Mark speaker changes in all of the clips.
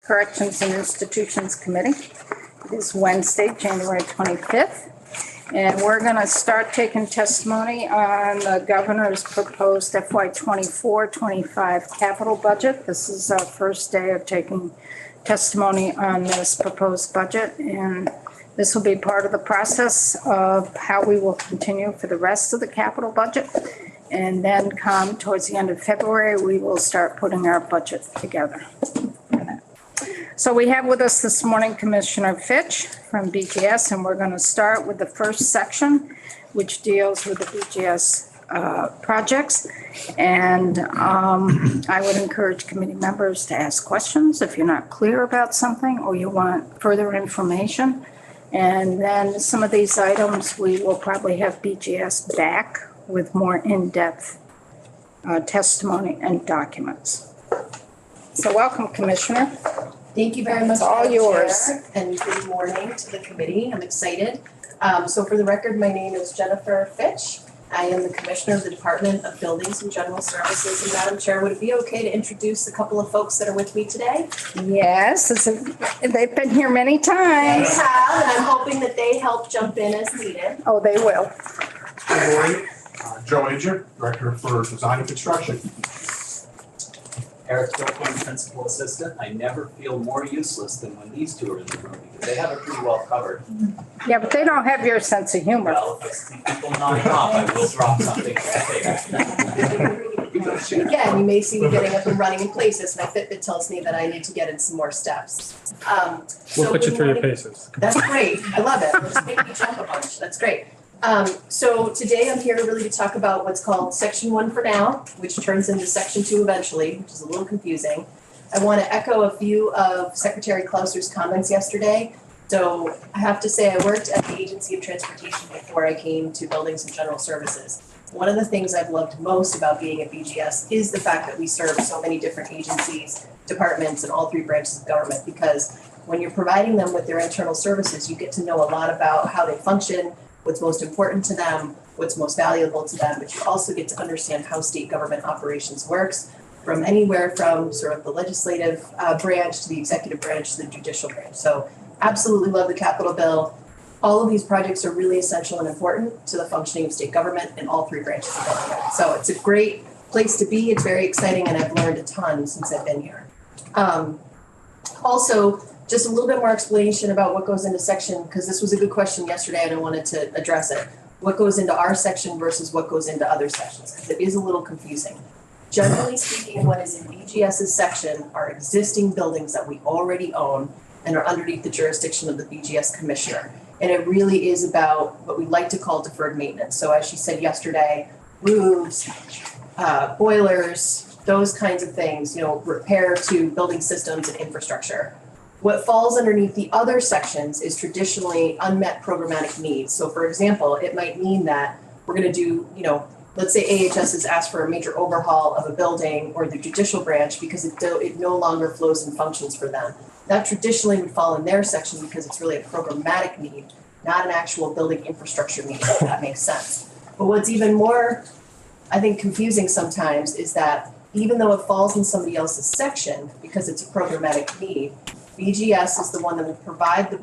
Speaker 1: Corrections and Institutions Committee. It is Wednesday, January 25th, and we're going to start taking testimony on the governor's proposed FY24-25 capital budget. This is our first day of taking testimony on this proposed budget, and this will be part of the process of how we will continue for the rest of the capital budget. And then come towards the end of February, we will start putting our budget together. So we have with us this morning Commissioner Fitch from BGS, and we're going to start with the first section, which deals with the BGS projects. And I would encourage committee members to ask questions if you're not clear about something or you want further information. And then some of these items, we will probably have BGS back with more in-depth testimony and documents. So welcome, Commissioner.
Speaker 2: Thank you very much.
Speaker 1: It's all yours.
Speaker 2: Chair, and good morning to the committee. I'm excited. So for the record, my name is Jennifer Fitch. I am the Commissioner of the Department of Buildings and General Services. And Madam Chair, would it be okay to introduce a couple of folks that are with me today?
Speaker 1: Yes, they've been here many times.
Speaker 2: They have, and I'm hoping that they help jump in as needed.
Speaker 1: Oh, they will.
Speaker 3: Good morning. Joe Ager, Director for Design and Construction.
Speaker 4: Eric Stokely, Principal Assistant. I never feel more useless than when these two are in the room because they have it pretty well covered.
Speaker 1: Yeah, but they don't have your sense of humor.
Speaker 4: Well, if I see people nodding off, I will drop something.
Speaker 2: Again, you may see me getting up and running in places. My Fitbit tells me that I need to get in some more steps.
Speaker 5: We'll put you through your paces.
Speaker 2: That's great. I love it. Just make me jump a bunch. That's great. So today I'm here really to talk about what's called Section 1 for now, which turns into Section 2 eventually, which is a little confusing. I want to echo a few of Secretary Clauser's comments yesterday. So I have to say I worked at the Agency of Transportation before I came to Buildings and General Services. One of the things I've loved most about being at BGS is the fact that we serve so many different agencies, departments, and all three branches of government, because when you're providing them with their internal services, you get to know a lot about how they function, what's most important to them, what's most valuable to them, but you also get to understand how state government operations works from anywhere from sort of the legislative branch to the executive branch to the judicial branch. So absolutely love the Capitol bill. All of these projects are really essential and important to the functioning of state government in all three branches of government. So it's a great place to be. It's very exciting, and I've learned a ton since I've been here. Also, just a little bit more explanation about what goes into section, because this was a good question yesterday and I wanted to address it. What goes into our section versus what goes into other sections, because it is a little confusing. Generally speaking, what is in BGS's section are existing buildings that we already own and are underneath the jurisdiction of the BGS commissioner. And it really is about what we like to call deferred maintenance. So as she said yesterday, roofs, boilers, those kinds of things, repair to building systems and infrastructure. What falls underneath the other sections is traditionally unmet programmatic needs. So for example, it might mean that we're going to do, let's say AHS has asked for a major overhaul of a building or the judicial branch because it no longer flows and functions for them. That traditionally would fall in their section because it's really a programmatic need, not an actual building infrastructure need, if that makes sense. But what's even more, I think, confusing sometimes is that even though it falls in somebody else's section because it's a programmatic need, BGS is the one that will provide the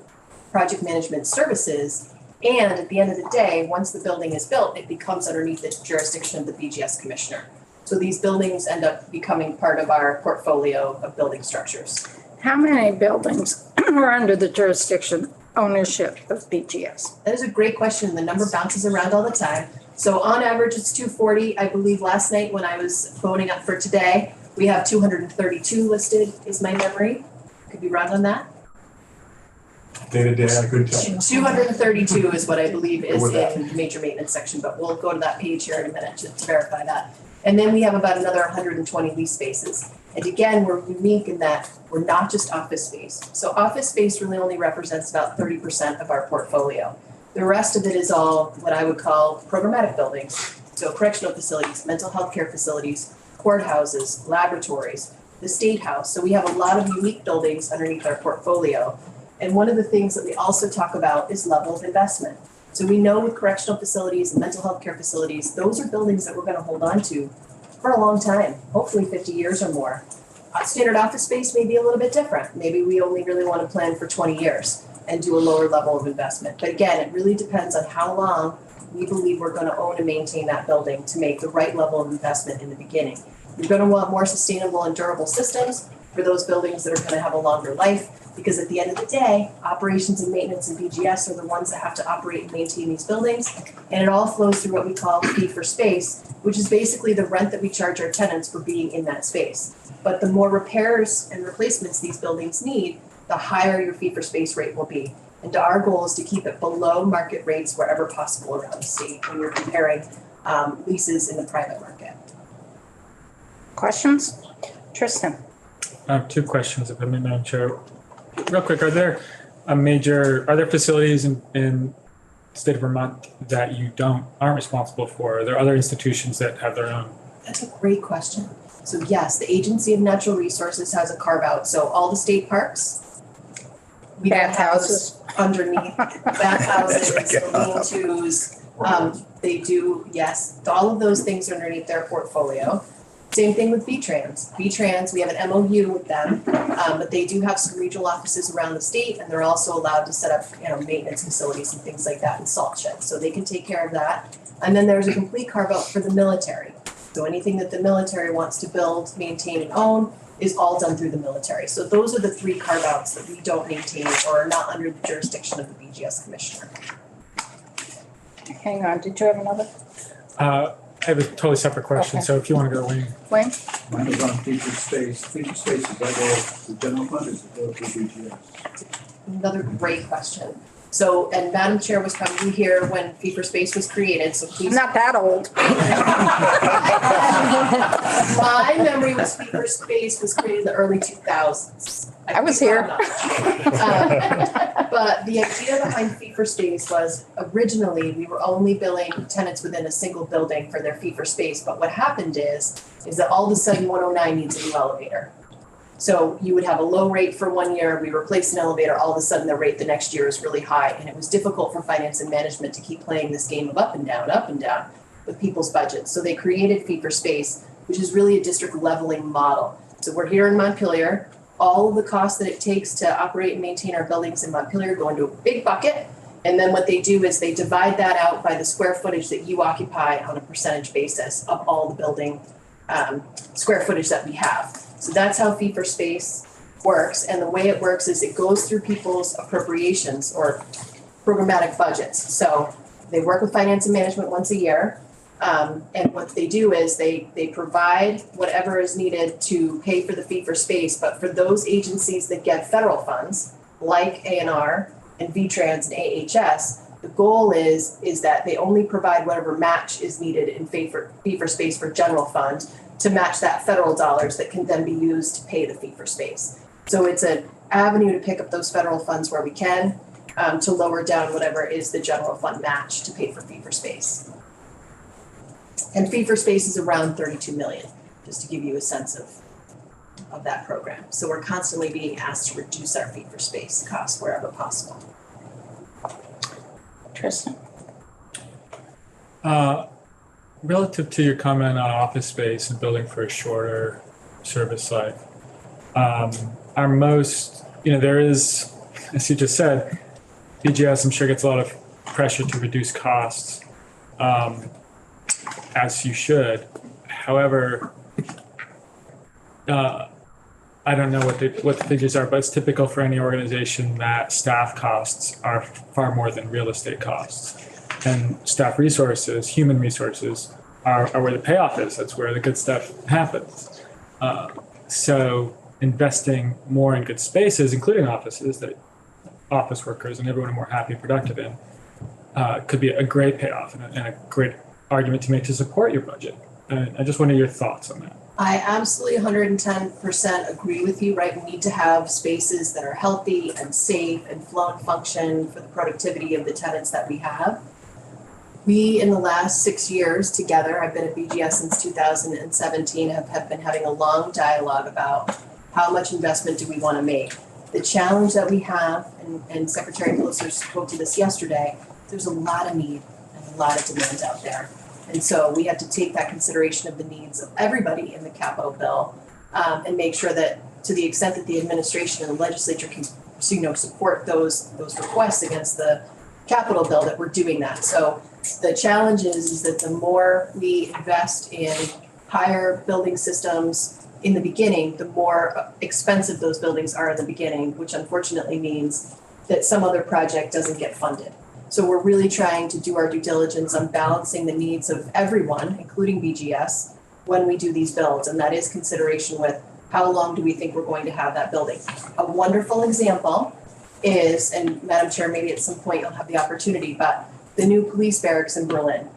Speaker 2: project management services, and at the end of the day, once the building is built, it becomes underneath the jurisdiction of the BGS commissioner. So these buildings end up becoming part of our portfolio of building structures.
Speaker 1: How many buildings are under the jurisdiction ownership of BGS?
Speaker 2: That is a great question. The number bounces around all the time. So on average, it's 240. I believe last night when I was voting up for today, we have 232 listed, is my memory. Could be wrong on that.
Speaker 3: Day to day, I couldn't tell.
Speaker 2: 232 is what I believe is in the major maintenance section, but we'll go to that page here in a minute to verify that. And then we have about another 120 lease spaces. And again, we're unique in that we're not just office space. So office space really only represents about 30% of our portfolio. The rest of it is all what I would call programmatic buildings. So correctional facilities, mental health care facilities, courthouses, laboratories, the State House. So we have a lot of unique buildings underneath our portfolio. And one of the things that we also talk about is level of investment. So we know with correctional facilities and mental health care facilities, those are buildings that we're going to hold on to for a long time, hopefully 50 years or more. Standard office space may be a little bit different. Maybe we only really want to plan for 20 years and do a lower level of investment. But again, it really depends on how long we believe we're going to own and maintain that building to make the right level of investment in the beginning. You're going to want more sustainable and durable systems for those buildings that are going to have a longer life, because at the end of the day, operations and maintenance and BGS are the ones that have to operate and maintain these buildings. And it all flows through what we call fee for space, which is basically the rent that we charge our tenants for being in that space. But the more repairs and replacements these buildings need, the higher your fee for space rate will be. And our goal is to keep it below market rates wherever possible around the state when you're comparing leases in the private market.
Speaker 1: Questions? Tristan?
Speaker 5: I have two questions, if I may, Madam Chair. Real quick, are there facilities in the state of Vermont that you aren't responsible for? Are there other institutions that have their own?
Speaker 2: That's a great question. So yes, the Agency of Natural Resources has a carve out. So all the state parks, we don't have those underneath bathhouses, lean-tos. They do, yes, all of those things are underneath their portfolio. Same thing with V-Trans. V-Trans, we have an MOU with them, but they do have some regional offices around the state, and they're also allowed to set up, maintenance facilities and things like that and salt sheds. So they can take care of that. And then there's a complete carve out for the military. So anything that the military wants to build, maintain, and own is all done through the military. So those are the three carve outs that we don't maintain or are not under the jurisdiction of the BGS commissioner.
Speaker 1: Hang on, did you have another?
Speaker 5: I have a totally separate question,
Speaker 1: Okay.
Speaker 5: so if you want to go, Wayne.
Speaker 1: Wayne?
Speaker 6: Mine is on feature space. Feature space, is that go to general fund or does it go to BGS?
Speaker 2: Another great question. So, and Madam Chair was probably here when fee for space was created, so please.
Speaker 1: Not that old.
Speaker 2: My memory was fee for space was created in the early 2000s.
Speaker 1: I was here.
Speaker 2: But the idea behind fee for space was originally we were only billing tenants within a single building for their fee for space. But what happened is that all of a sudden 109 needs a new elevator. So you would have a low rate for 1 year, we replace an elevator, all of a sudden the rate the next year is really high. And it was difficult for finance and management to keep playing this game of up and down with people's budgets. So they created fee for space, which is really a district leveling model. So we're here in Montpelier, all of the costs that it takes to operate and maintain our buildings in Montpelier go into a big bucket. And then what they do is they divide that out by the square footage that you occupy on a percentage basis of all the building square footage that we have. So that's how fee for space works. And the way it works is it goes through people's appropriations or programmatic budgets. So they work with finance and management once a year. And what they do is they provide whatever is needed to pay for the fee for space. But for those agencies that get federal funds, like ANR and V-Trans and AHS, the goal is that they only provide whatever match is needed in fee for space for general fund to match that federal dollars that can then be used to pay the fee for space. So it's an avenue to pick up those federal funds where we can, to lower down whatever is the general fund match to pay for fee for space. And fee for space is around 32 million, just to give you a sense of that program. So we're constantly being asked to reduce our fee for space costs wherever possible.
Speaker 1: Tristan?
Speaker 5: Relative to your comment on office space and building for a shorter service life, our most, there is, as you just said, BGS I'm sure gets a lot of pressure to reduce costs, as you should. However, I don't know what the figures are, but it's typical for any organization that staff costs are far more than real estate costs. And staff resources, human resources, are where the payoff is. That's where the good stuff happens. So investing more in good spaces, including offices that office workers and everyone are more happy and productive in, could be a great payoff and a great argument to make to support your budget. And I just wonder your thoughts on that.
Speaker 2: I absolutely 110% agree with you, right? We need to have spaces that are healthy and safe and flow and function for the productivity of the tenants that we have. We, in the last 6 years together, I've been at BGS since 2017, have been having a long dialogue about how much investment do we want to make. The challenge that we have, and Secretary Closer spoke to this yesterday, there's a lot of need and a lot of demand out there. And so we have to take that consideration of the needs of everybody in the capital bill and make sure that to the extent that the administration and the legislature can, support those requests against the capital bill, that we're doing that. So the challenge is that the more we invest in higher building systems in the beginning, the more expensive those buildings are in the beginning, which unfortunately means that some other project doesn't get funded. So we're really trying to do our due diligence on balancing the needs of everyone, including BGS, when we do these builds, and that is consideration with how long do we think we're going to have that building. A wonderful example is, and Madam Chair, maybe at some point you'll have the opportunity, but the new police barracks in Berlin.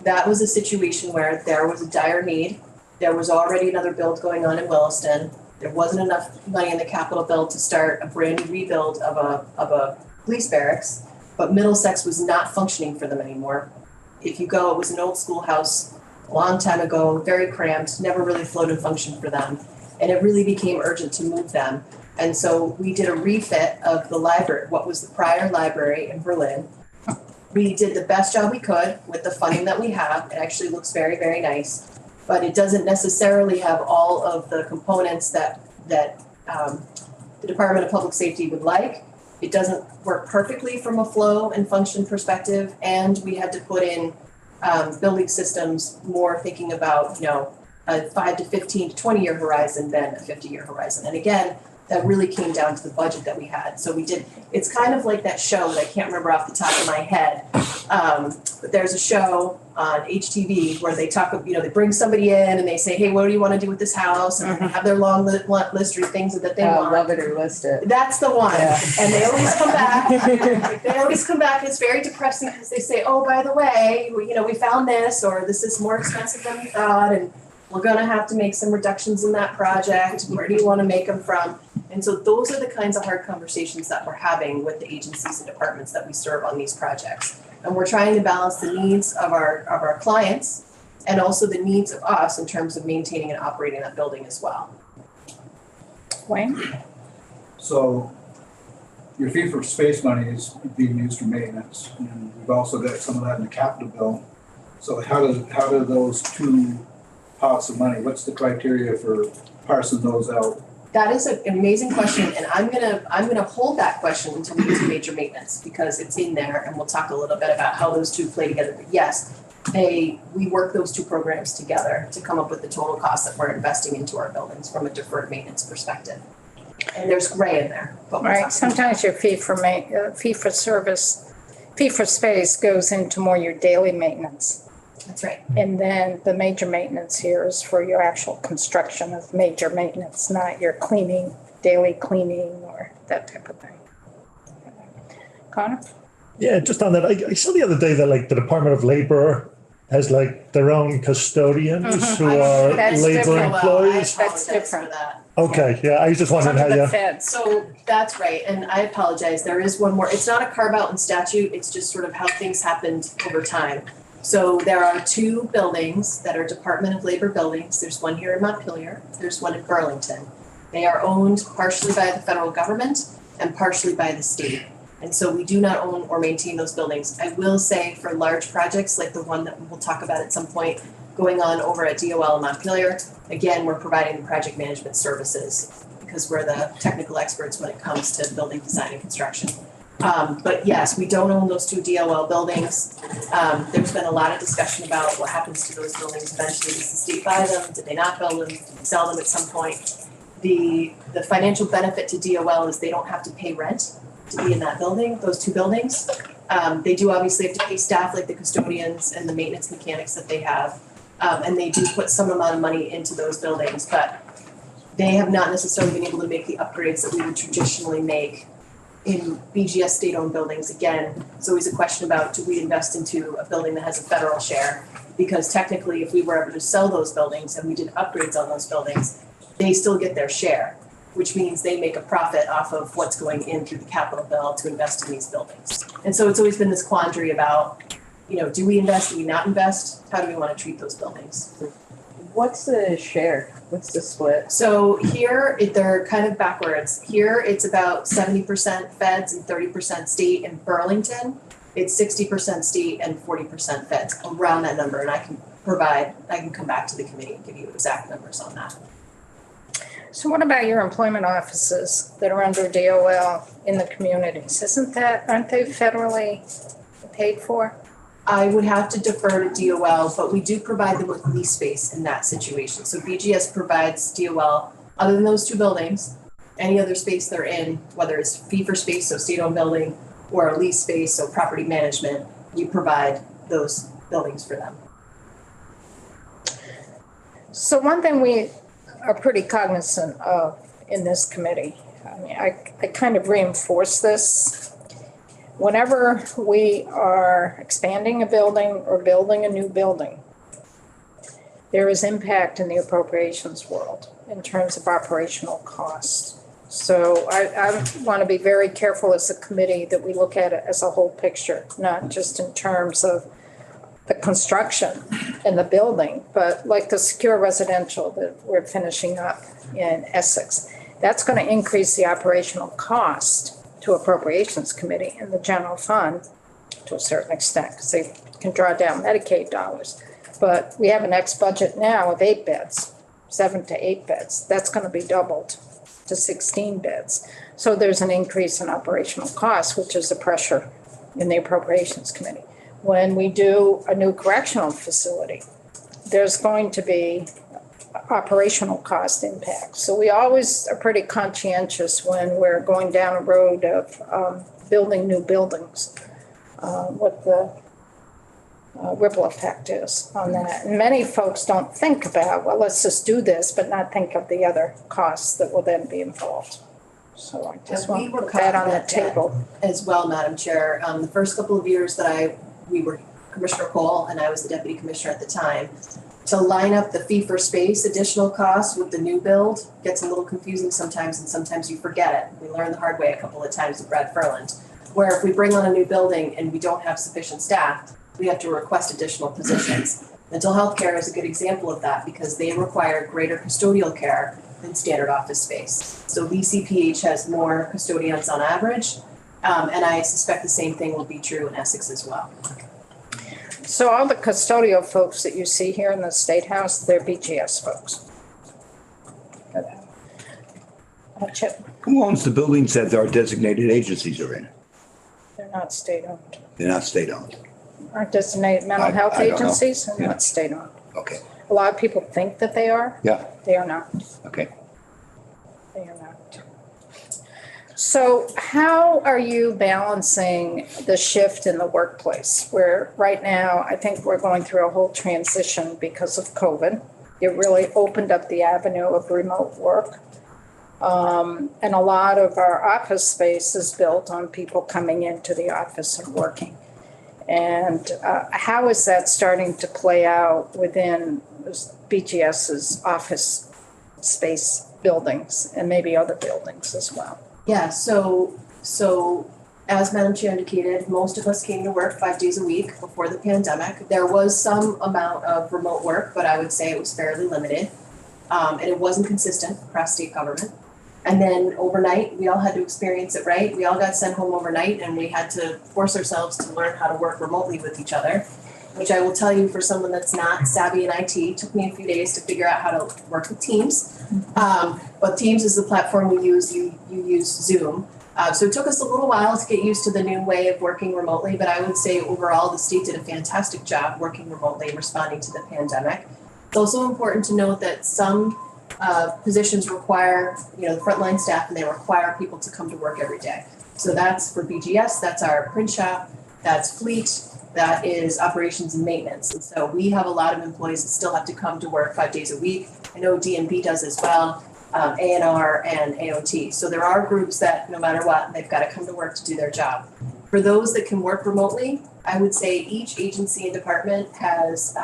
Speaker 2: That was a situation where there was a dire need. There was already another build going on in Williston. There wasn't enough money in the capital bill to start a brand new rebuild of a police barracks, but Middlesex was not functioning for them anymore. If you go, it was an old schoolhouse a long time ago, very cramped, never really flowed and functioned for them. And it really became urgent to move them. And so we did a refit of the library, what was the prior library in Berlin. We did the best job we could with the funding that we have. It actually looks very, very nice, but it doesn't necessarily have all of the components that the Department of Public Safety would like. It doesn't work perfectly from a flow and function perspective, and we had to put in building systems more thinking about, a 5 to 15 to 20 year horizon than a 50-year horizon. And again, that really came down to the budget that we had. So we did, it's kind of like that show that I can't remember off the top of my head. But there's a show on HTV where they talk, they bring somebody in and they say, hey, what do you want to do with this house? And they have their long list of things that they want.
Speaker 7: Love it or list it.
Speaker 2: That's the one.
Speaker 7: Yeah.
Speaker 2: And they always come back. And it's very depressing because they say, oh, by the way, we found this, or this is more expensive than we thought, and we're going to have to make some reductions in that project. Where do you want to make them from? And so those are the kinds of hard conversations that we're having with the agencies and departments that we serve on these projects. And we're trying to balance the needs of our clients and also the needs of us in terms of maintaining and operating that building as well.
Speaker 1: Wayne?
Speaker 6: So your fee for space money is being used for maintenance, and we've also got some of that in the capital bill. So how do those two pots of money, what's the criteria for parsing those out?
Speaker 2: That is an amazing question, and I'm gonna hold that question until we get to major maintenance because it's in there, and we'll talk a little bit about how those two play together. But yes, we work those two programs together to come up with the total cost that we're investing into our buildings from a deferred maintenance perspective. And there's gray in there. But we'll
Speaker 1: Right, sometimes your fee for space goes into more your daily maintenance.
Speaker 2: That's right.
Speaker 1: And then the major maintenance here is for your actual construction of major maintenance, not your cleaning, daily cleaning or that type of thing. Connor?
Speaker 8: Yeah, just on that, I saw the other day that the Department of Labor has their own custodians who are
Speaker 1: That's
Speaker 8: labor
Speaker 1: different.
Speaker 8: employees.
Speaker 1: That's
Speaker 2: For
Speaker 1: different.
Speaker 2: that.
Speaker 8: Okay, yeah, I was just wondering how
Speaker 1: Under
Speaker 8: you.
Speaker 1: the feds.
Speaker 2: So that's right, and I apologize, there is one more, it's not a carve out in statute, it's just sort of how things happened over time. So there are two buildings that are Department of Labor buildings, there's one here in Montpelier, there's one in Burlington. They are owned partially by the federal government and partially by the state. And so we do not own or maintain those buildings. I will say for large projects like the one that we'll talk about at some point going on over at DOL in Montpelier, again, we're providing the project management services because we're the technical experts when it comes to building design and construction. But yes, we don't own those two DOL buildings. There's been a lot of discussion about what happens to those buildings eventually. Does the state buy them? Did they not build them? Did they sell them at some point? The financial benefit to DOL is they don't have to pay rent to be in that building, those two buildings. They do obviously have to pay staff like the custodians and the maintenance mechanics that they have. And they do put some amount of money into those buildings, but they have not necessarily been able to make the upgrades that we would traditionally make in BGS state-owned buildings. Again, it's always a question about, do we invest into a building that has a federal share? Because technically, if we were able to sell those buildings and we did upgrades on those buildings, they still get their share, which means they make a profit off of what's going in through the capital bill to invest in these buildings. And so it's always been this quandary about, do we invest, do we not invest? How do we want to treat those buildings?
Speaker 7: What's the share? What's the split?
Speaker 2: So here, they're kind of backwards. Here, it's about 70% feds and 30% state. In Burlington, it's 60% state and 40% feds, around that number. And I can come back to the committee and give you exact numbers on that.
Speaker 1: So what about your employment offices that are under DOL in the communities? Aren't they federally paid for?
Speaker 2: I would have to defer to DOL, but we do provide them with lease space in that situation. So BGS provides DOL, other than those two buildings, any other space they're in, whether it's fee for space, so state-owned building, or a lease space, so property management, we provide those buildings for them.
Speaker 1: So one thing we are pretty cognizant of in this committee, I mean, I kind of reinforce this. Whenever we are expanding a building or building a new building, there is impact in the appropriations world in terms of operational costs. So I want to be very careful as a committee that we look at it as a whole picture, not just in terms of the construction and the building, but like the secure residential that we're finishing up in Essex. That's going to increase the operational cost to appropriations committee and the general fund to a certain extent, because they can draw down Medicaid dollars. But we have an X budget now of 8 beds, 7 to 8 beds. That's going to be doubled to 16 beds. So there's an increase in operational costs, which is a pressure in the appropriations committee. When we do a new correctional facility, there's going to be operational cost impact. So we always are pretty conscientious when we're going down a road of building new buildings, what the ripple effect is on that. And many folks don't think about, well, let's just do this, but not think of the other costs that will then be involved. So I just want to put that on the table.
Speaker 2: As well, Madam Chair, the first couple of years that we were Commissioner Cole and I was the Deputy Commissioner at the time, to line up the fee for space additional costs with the new build gets a little confusing sometimes, and sometimes you forget it. We learned the hard way a couple of times with Brad Furland, where if we bring on a new building and we don't have sufficient staff, we have to request additional positions. Mental health care is a good example of that because they require greater custodial care than standard office space. So VCPH has more custodians on average, and I suspect the same thing will be true in Essex as well.
Speaker 1: So all the custodial folks that you see here in the State House, they're BGS folks. Chip,
Speaker 9: Who owns the buildings that our designated agencies are in?
Speaker 1: they're not state-owned.
Speaker 9: They're not state-owned.
Speaker 1: Aren't designated mental health
Speaker 9: I don't know.
Speaker 1: agencies, are
Speaker 9: Yeah.
Speaker 1: not state-owned.
Speaker 9: Okay,
Speaker 1: A lot of people think that they are.
Speaker 9: yeah,
Speaker 1: They are not.
Speaker 9: okay.
Speaker 1: They are not. So how are you balancing the shift in the workplace where right now, I think we're going through a whole transition because of COVID. It really opened up the avenue of remote work. And a lot of our office space is built on people coming into the office and working. And how is that starting to play out within BGS's office space buildings and maybe other buildings as well?
Speaker 2: Yeah, so as Madam Chair indicated, most of us came to work 5 days a week before the pandemic. There was some amount of remote work, but I would say it was fairly limited. And it wasn't consistent across state government. And then overnight, we all had to experience it, right? We all got sent home overnight and we had to force ourselves to learn how to work remotely with each other, which I will tell you for someone that's not savvy in IT, it took me a few days to figure out how to work with Teams. But Teams is the platform we use, you use Zoom. So it took us a little while to get used to the new way of working remotely, but I would say overall the state did a fantastic job working remotely and responding to the pandemic. It's also important to note that some positions require, the frontline staff, and they require people to come to work every day. So that's for BGS, that's our print shop, that's fleet, that is operations and maintenance. And so we have a lot of employees that still have to come to work 5 days a week. I know DNB does as well, ANR and AOT. So there are groups that no matter what, they've got to come to work to do their job. For those that can work remotely, I would say each agency and department has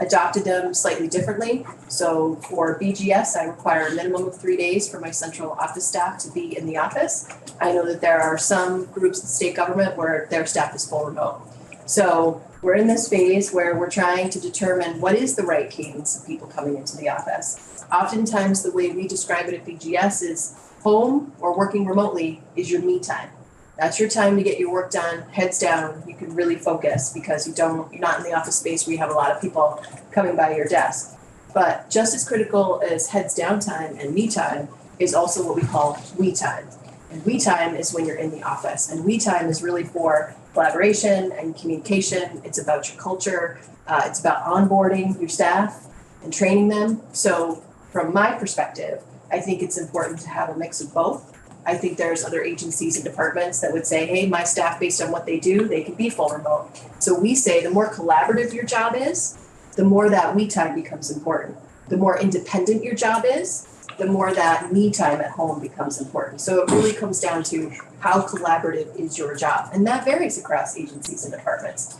Speaker 2: adopted them slightly differently. So for BGS, I require a minimum of 3 days for my central office staff to be in the office. I know that there are some groups in state government where their staff is full remote. So we're in this phase where we're trying to determine what is the right cadence of people coming into the office. Oftentimes, the way we describe it at BGS is home or working remotely is your me time. That's your time to get your work done, heads down. You can really focus because you're not in the office space where you have a lot of people coming by your desk. But just as critical as heads down time and me time is also what we call we time. And we time is when you're in the office. And we time is really for collaboration and communication. It's about your culture. It's about onboarding your staff and training them. So from my perspective, I think it's important to have a mix of both. I think there's other agencies and departments that would say, hey, my staff, based on what they do, they can be full remote. So we say the more collaborative your job is, the more that we time becomes important. The more independent your job is, the more that me time at home becomes important. So it really comes down to how collaborative is your job. And that varies across agencies and departments.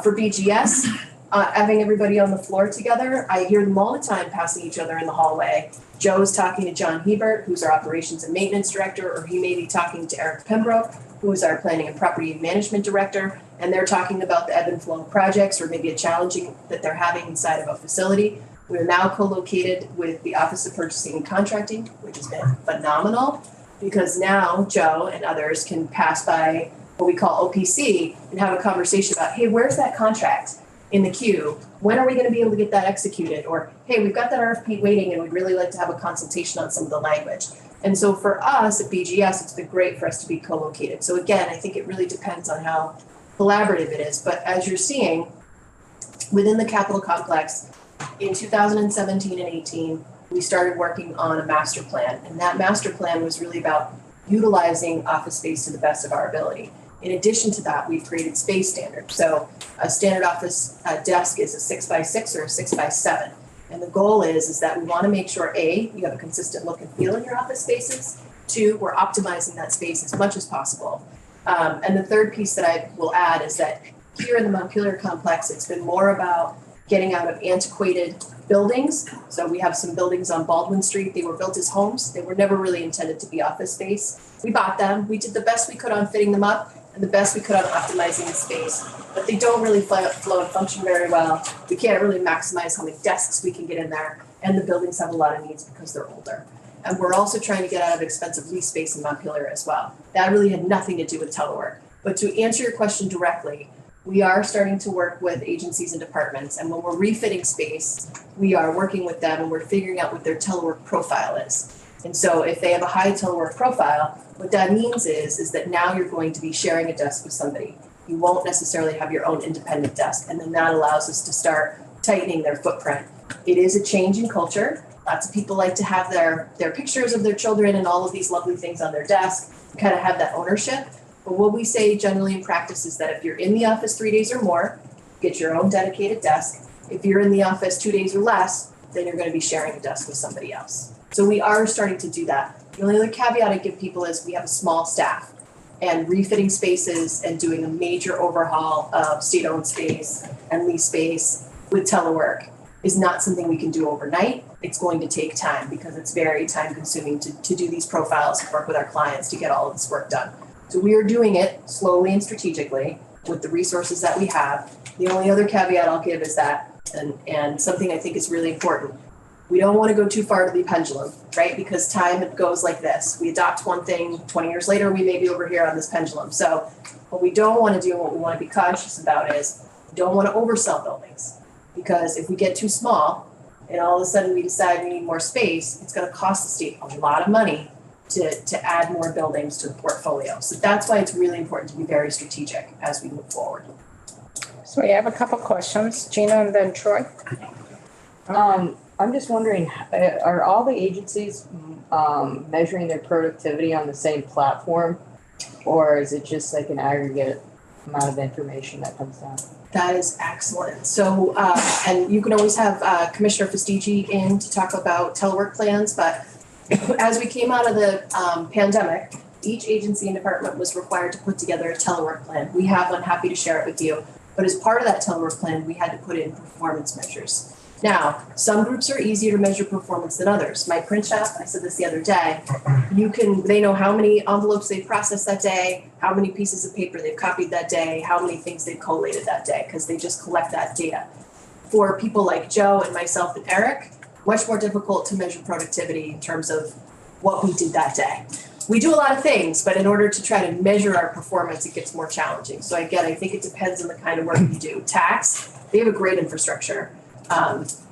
Speaker 2: For BGS, having everybody on the floor together, I hear them all the time passing each other in the hallway. Joe's talking to John Hebert, who's our operations and maintenance director, or he may be talking to Eric Pembroke, who is our planning and property management director, and they're talking about the ebb and flow of projects or maybe a challenging that they're having inside of a facility. We're now co-located with the Office of Purchasing and Contracting, which has been phenomenal, because now Joe and others can pass by what we call OPC and have a conversation about, hey, where's that contract in the queue? When are we going to be able to get that executed? Or, hey, we've got that RFP waiting and we'd really like to have a consultation on some of the language. And so for us at BGS, it's been great for us to be co-located. So again, I think it really depends on how collaborative it is. But as you're seeing, within the Capitol complex, in 2017 and 18, we started working on a master plan. And that master plan was really about utilizing office space to the best of our ability. In addition to that, we've created space standards. So a standard office desk is a 6x6 or a 6x7. And the goal is that we want to make sure, A, you have a consistent look and feel in your office spaces. 2, we're optimizing that space as much as possible. And the third piece that I will add is that here in the Montpelier complex, it's been more about getting out of antiquated buildings. So we have some buildings on Baldwin Street. They were built as homes. They were never really intended to be office space. We bought them. We did the best we could on fitting them up and the best we could on optimizing the space. But they don't really flow and function very well. We can't really maximize how many desks we can get in there. And the buildings have a lot of needs because they're older. And we're also trying to get out of expensive lease space in Montpelier as well. That really had nothing to do with telework. But to answer your question directly, we are starting to work with agencies and departments. And when we're refitting space, we are working with them and we're figuring out what their telework profile is. And so if they have a high telework profile, what that means is that now you're going to be sharing a desk with somebody. You won't necessarily have your own independent desk. And then that allows us to start tightening their footprint. It is a change in culture. Lots of people like to have their pictures of their children and all of these lovely things on their desk, kind of have that ownership. But what we say generally in practice is that if you're in the office 3 days or more, get your own dedicated desk. If you're in the office 2 days or less, then you're going to be sharing a desk with somebody else. So we are starting to do that. The only other caveat I give people is we have a small staff, and refitting spaces and doing a major overhaul of state-owned space and lease space with telework is not something we can do overnight. It's going to take time because it's very time consuming to do these profiles and work with our clients to get all of this work done. So we are doing it slowly and strategically with the resources that we have. The only other caveat I'll give is that, and something I think is really important, we don't want to go too far to the pendulum, right? Because time goes like this. We adopt one thing, 20 years later, we may be over here on this pendulum. So what we don't want to do and what we want to be cautious about is we don't want to oversell buildings. Because if we get too small and all of a sudden we decide we need more space, it's going to cost the state a lot of money to add more buildings to the portfolio. So that's why it's really important to be very strategic as we move forward.
Speaker 1: So we have a couple questions, Gina and then Troy.
Speaker 7: I'm just wondering, are all the agencies measuring their productivity on the same platform? Or is it just like an aggregate amount of information that comes down?
Speaker 2: That is excellent. So, and you can always have Commissioner Fastigi in to talk about telework plans, but as we came out of the pandemic, each agency and department was required to put together a telework plan. We have one, happy to share it with you. But as part of that telework plan, we had to put in performance measures. Now, some groups are easier to measure performance than others. My print shop, I said this the other day, they know how many envelopes they've processed that day, how many pieces of paper they've copied that day, how many things they've collated that day, because they just collect that data. For people like Joe and myself and Eric, much more difficult to measure productivity in terms of what we did that day. We do a lot of things, but in order to try to measure our performance, it gets more challenging. So again, I think it depends on the kind of work you do. Tax, they have a great infrastructure.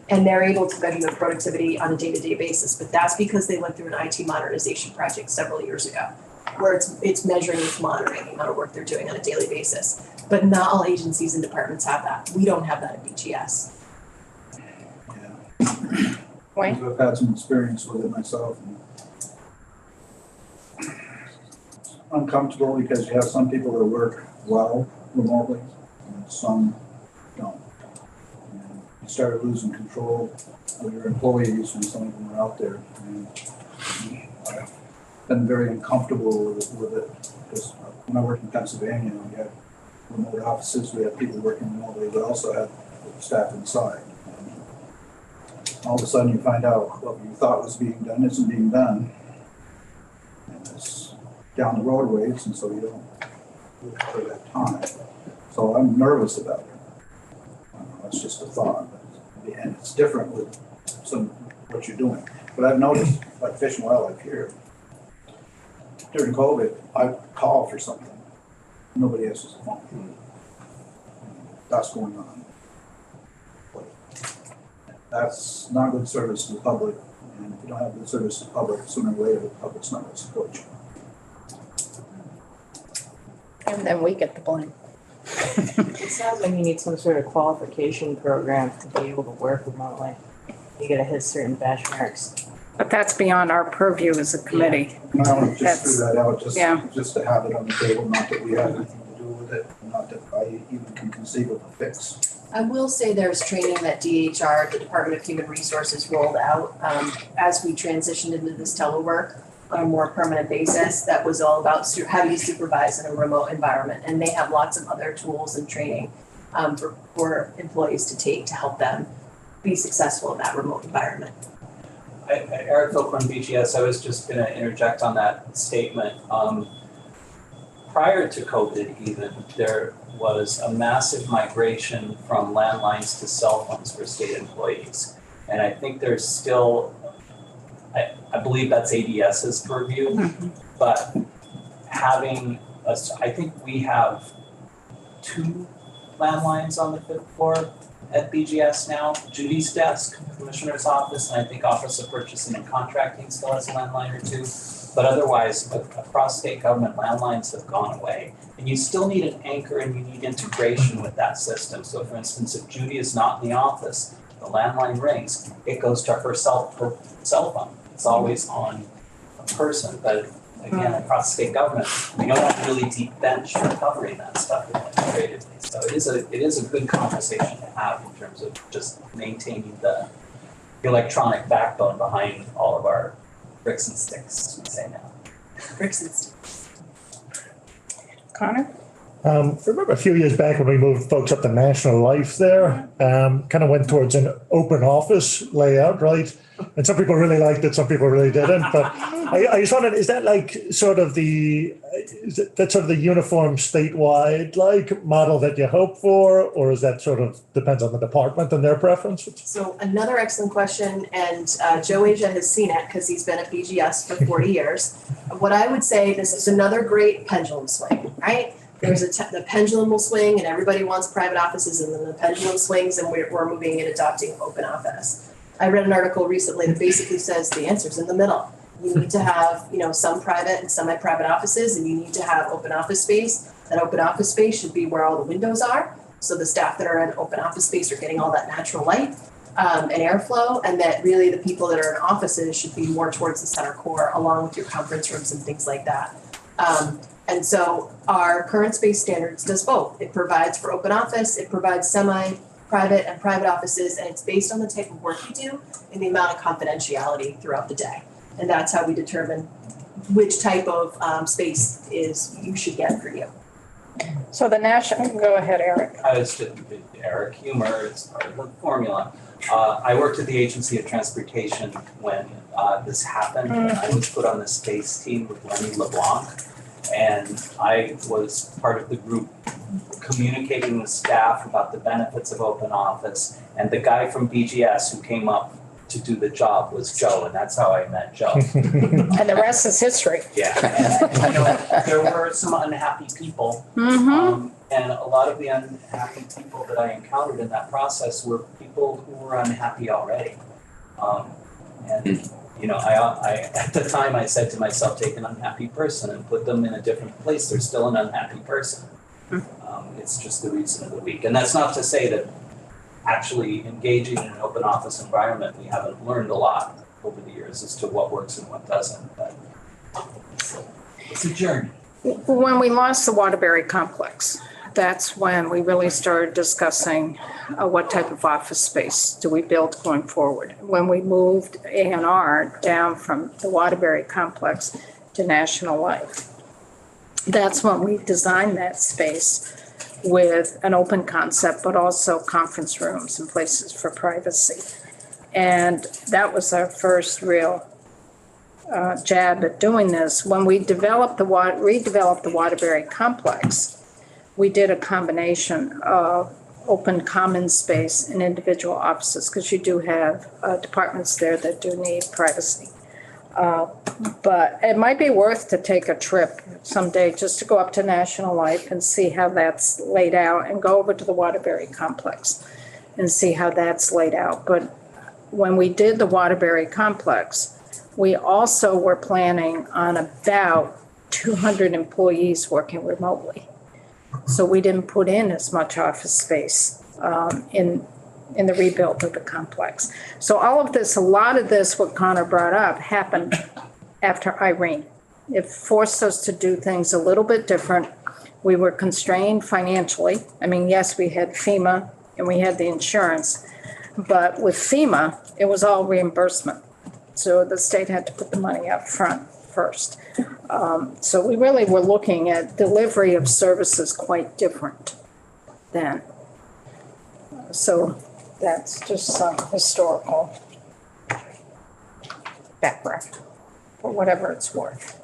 Speaker 2: And they're able to measure their productivity on a day-to-day basis, but that's because they went through an IT modernization project several years ago, where it's measuring, it's monitoring the amount of work they're doing on a daily basis. But not all agencies and departments have that. We don't have that at BGS.
Speaker 6: Yeah.
Speaker 1: Wayne?
Speaker 6: I've had some experience with it myself. And uncomfortable because you have some people that work well remotely and some don't. And you start losing control of your employees when some of them are out there. And I've been very uncomfortable with it because when I worked in Pennsylvania, we had remote offices, we had people working remotely, but also had staff inside. All of a sudden you find out what you thought was being done isn't being done. And it's down the road ways, and so you don't really cover that time. So I'm nervous about it. It's just a thought. And it's different with what you're doing. But I've noticed, like Fish and Wildlife here, during COVID, I call for something. Nobody answers the phone. That's going on. That's not good service to the public, and if you don't have good service to the public, sooner or later, the public's not going to support you.
Speaker 1: And then we get the blame.
Speaker 7: It sounds like you need some sort of qualification program to be able to work remotely. You gotta hit certain benchmarks.
Speaker 1: But that's beyond our purview as a committee.
Speaker 6: And I want to just throw that out,
Speaker 1: yeah.
Speaker 6: just to have it on the table, not that we have anything to do with it, not that I even can conceive of a fix.
Speaker 2: I will say there's training that DHR, the Department of Human Resources, rolled out as we transitioned into this telework on a more permanent basis. That was all about how do you supervise in a remote environment, and they have lots of other tools and training for employees to take to help them be successful in that remote environment.
Speaker 4: Eric Filcorn, BGS, I was just going to interject on that statement. Prior to COVID even, there was a massive migration from landlines to cell phones for state employees. And I think there's still, I believe that's ADS's purview, but having, I think we have 2 landlines on the 5th floor at BGS now. Judy's desk, Commissioner's office, and I think Office of Purchasing and Contracting still has a landline or 2. But otherwise, across state government, landlines have gone away. And you still need an anchor and you need integration with that system. So for instance, if Judy is not in the office, the landline rings, it goes to her cell phone. It's always on a person. But again, across state government, we don't have a really deep bench for covering that stuff integratively. So it is a good conversation to have in terms of just maintaining the electronic backbone behind all of our bricks and sticks, as we say now.
Speaker 2: Bricks and sticks.
Speaker 1: Connor?
Speaker 8: I remember a few years back when we moved folks up to National Life there, kind of went towards an open office layout, right? And some people really liked it, some people really didn't. But I just wondered, is that like sort of the uniform statewide like model that you hope for, or is that sort of depends on the department and their preferences?
Speaker 2: So another excellent question, and Joe Asia has seen it because he's been at BGS for 40 years. What I would say, this is another great pendulum swing, right? There's the pendulum will swing and everybody wants private offices, and then the pendulum swings and we're moving and adopting open office. I read an article recently that basically says the answer's in the middle. You need to have, some private and semi-private offices, and you need to have open office space. That open office space should be where all the windows are. So the staff that are in open office space are getting all that natural light and airflow, and that really the people that are in offices should be more towards the center core, along with your conference rooms and things like that. And so our current space standards does both. It provides for open office, it provides semi-private and private offices, and it's based on the type of work you do and the amount of confidentiality throughout the day. And that's how we determine which type of space you should get for you.
Speaker 1: So the national, go ahead, Eric.
Speaker 4: I was just, Eric, humor, it's part of the formula. I worked at the Agency of Transportation when this happened, and I was put on the space team with Lenny LeBlanc. And I was part of the group communicating with staff about the benefits of open office. And the guy from BGS who came up to do the job was Joe, and that's how I met Joe.
Speaker 1: And the rest is history.
Speaker 4: Yeah, and, there were some unhappy people. And a lot of the unhappy people that I encountered in that process were people people who were unhappy already. And, you know, I, at the time I said to myself, take an unhappy person and put them in a different place. They're still an unhappy person. It's just the reason of the week. And that's not to say that actually engaging in an open office environment, we haven't learned a lot over the years as to what works and what doesn't, but it's a journey.
Speaker 1: When we lost the Waterbury complex, that's when we really started discussing what type of office space do we build going forward. When we moved A&R down from the Waterbury complex to National Life, that's when we designed that space with an open concept, but also conference rooms and places for privacy. And that was our first real jab at doing this. When we redeveloped the Waterbury complex, we did a combination of open common space and individual offices, because you do have departments there that do need privacy. But it might be worth to take a trip someday just to go up to National Life and see how that's laid out, and go over to the Waterbury complex and see how that's laid out. But when we did the Waterbury complex, we also were planning on about 200 employees working remotely. So we didn't put in as much office space in the rebuild of the complex. So all of this, a lot of this, what Connor brought up, happened after Irene. It forced us to do things a little bit different. We were constrained financially. I mean, yes, we had FEMA and we had the insurance, but with FEMA, it was all reimbursement. So the state had to put the money up front first. So we really were looking at delivery of services quite different then. So that's just some historical background, for whatever it's worth.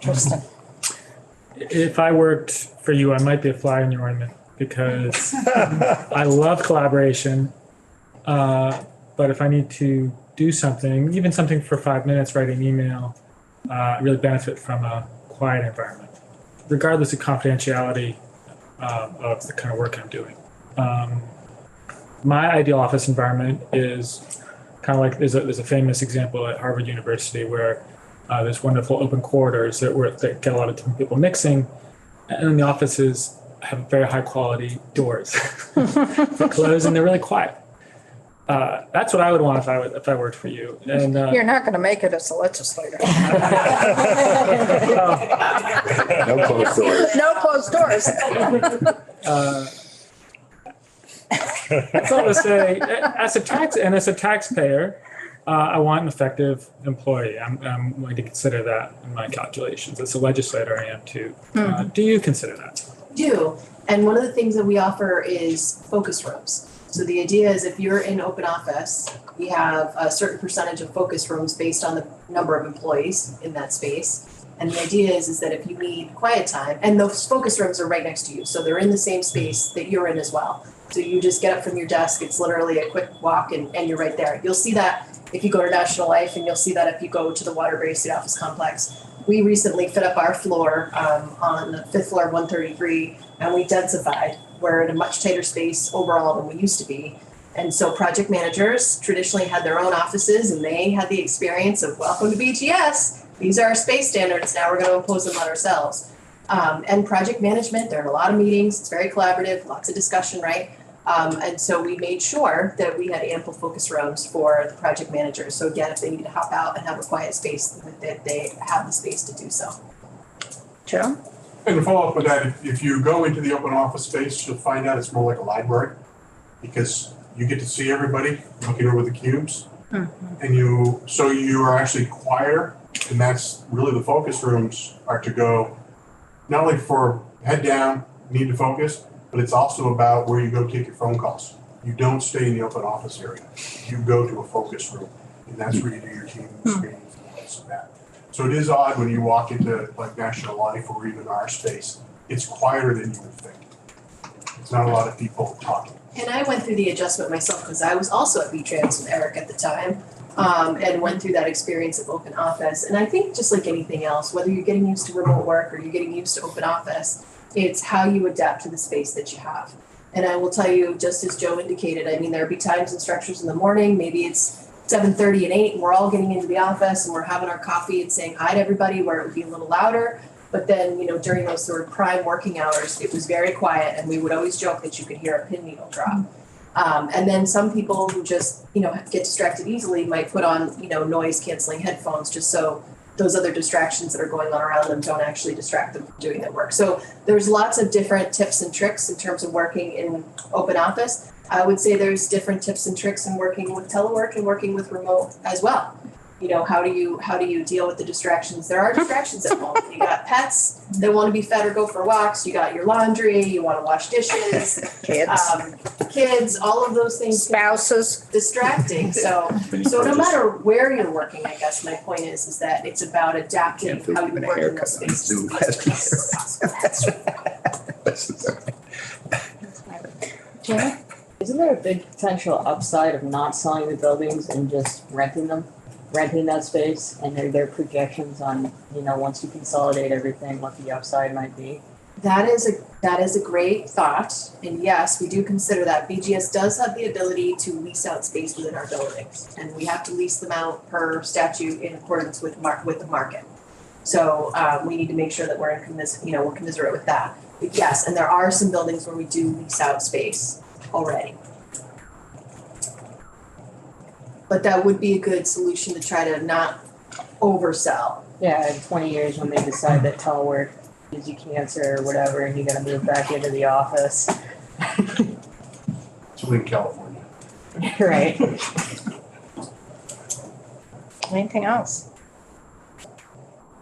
Speaker 1: Tristan.
Speaker 5: If I worked for you, I might be a fly in your ointment, because I love collaboration. But if I need to do something, even something for 5 minutes, write an email, really benefit from a quiet environment, regardless of confidentiality of the kind of work I'm doing. My ideal office environment is kind of like, there's a famous example at Harvard University where there's wonderful open corridors that get a lot of different people mixing, and the offices have very high quality doors. They're closed and they're really quiet. That's what I would want if I worked for you. And
Speaker 1: You're not going to make it as a legislator.
Speaker 9: No closed doors.
Speaker 1: No closed doors.
Speaker 5: That's all to say. As a taxpayer, I want an effective employee. I'm going to consider that in my calculations. As a legislator, I am too. Do you consider that?
Speaker 2: Do. And one of the things that we offer is focus rooms. So the idea is, if you're in open office, we have a certain percentage of focus rooms based on the number of employees in that space. And the idea is that if you need quiet time, and those focus rooms are right next to you, so they're in the same space that you're in as well. So you just get up from your desk, it's literally a quick walk and you're right there. You'll see that if you go to National Life, and you'll see that if you go to the Waterbury State Office Complex. We recently fit up our floor on the 5th floor, 133, and we densified. We're in a much tighter space overall than we used to be. And so project managers traditionally had their own offices, and they had the experience of, welcome to BTS. These are our space standards. Now we're going to impose them on ourselves. And project management, there are a lot of meetings. It's very collaborative, lots of discussion, right? And so we made sure that we had ample focus rooms for the project managers. So again, if they need to hop out and have a quiet space, that they have the space to do so.
Speaker 1: Joe?
Speaker 3: And to follow up with that, if you go into the open office space, you'll find out it's more like a library, because you get to see everybody looking over the cubes. And you are actually quieter, and that's really the focus rooms are to go, not only for head down, need to focus, but it's also about where you go take your phone calls. You don't stay in the open office area. You go to a focus room, and that's where you do your team screenings and all this and that. So it is odd when you walk into like National Life or even our space, it's quieter than you would think. It's not a lot of people talking.
Speaker 2: And I went through the adjustment myself, because I was also at V-Trans with Eric at the time, and went through that experience of open office. And I think just like anything else, whether you're getting used to remote work or you're getting used to open office, it's how you adapt to the space that you have. And I will tell you, just as Joe indicated, I mean, there'll be times and structures in the morning, maybe it's 7:30 and 8, and we're all getting into the office and we're having our coffee and saying hi to everybody, where it would be a little louder. But then, during those sort of prime working hours, it was very quiet, and we would always joke that you could hear a pin needle drop. And then some people who just, get distracted easily might put on, noise canceling headphones, just so those other distractions that are going on around them don't actually distract them from doing their work. So there's lots of different tips and tricks in terms of working in open office. I would say there's different tips and tricks in working with telework and working with remote as well. How do you deal with the distractions? There are distractions at home. You got pets that want to be fed or go for walks. You got your laundry. You want to wash dishes. Kids, all of those things.
Speaker 1: Spouses.
Speaker 2: Distracting. So no matter where you're working, I guess my point is that it's about adapting how you work in those spaces.
Speaker 1: Jenny?
Speaker 7: Isn't there a big potential upside of not selling the buildings and just renting that space, and their projections on, once you consolidate everything, what the upside might be?
Speaker 2: That is a great thought, and yes, we do consider that. BGS does have the ability to lease out space within our buildings, and we have to lease them out per statute in accordance with the market. So we need to make sure that we're commiserate with that. But yes, and there are some buildings where we do lease out space already. But that would be a good solution to try to not oversell.
Speaker 7: Yeah, in 20 years when they decide that telework gives you cancer or whatever, and you gotta move back into the office.
Speaker 3: It's in California.
Speaker 7: Right.
Speaker 1: Anything else?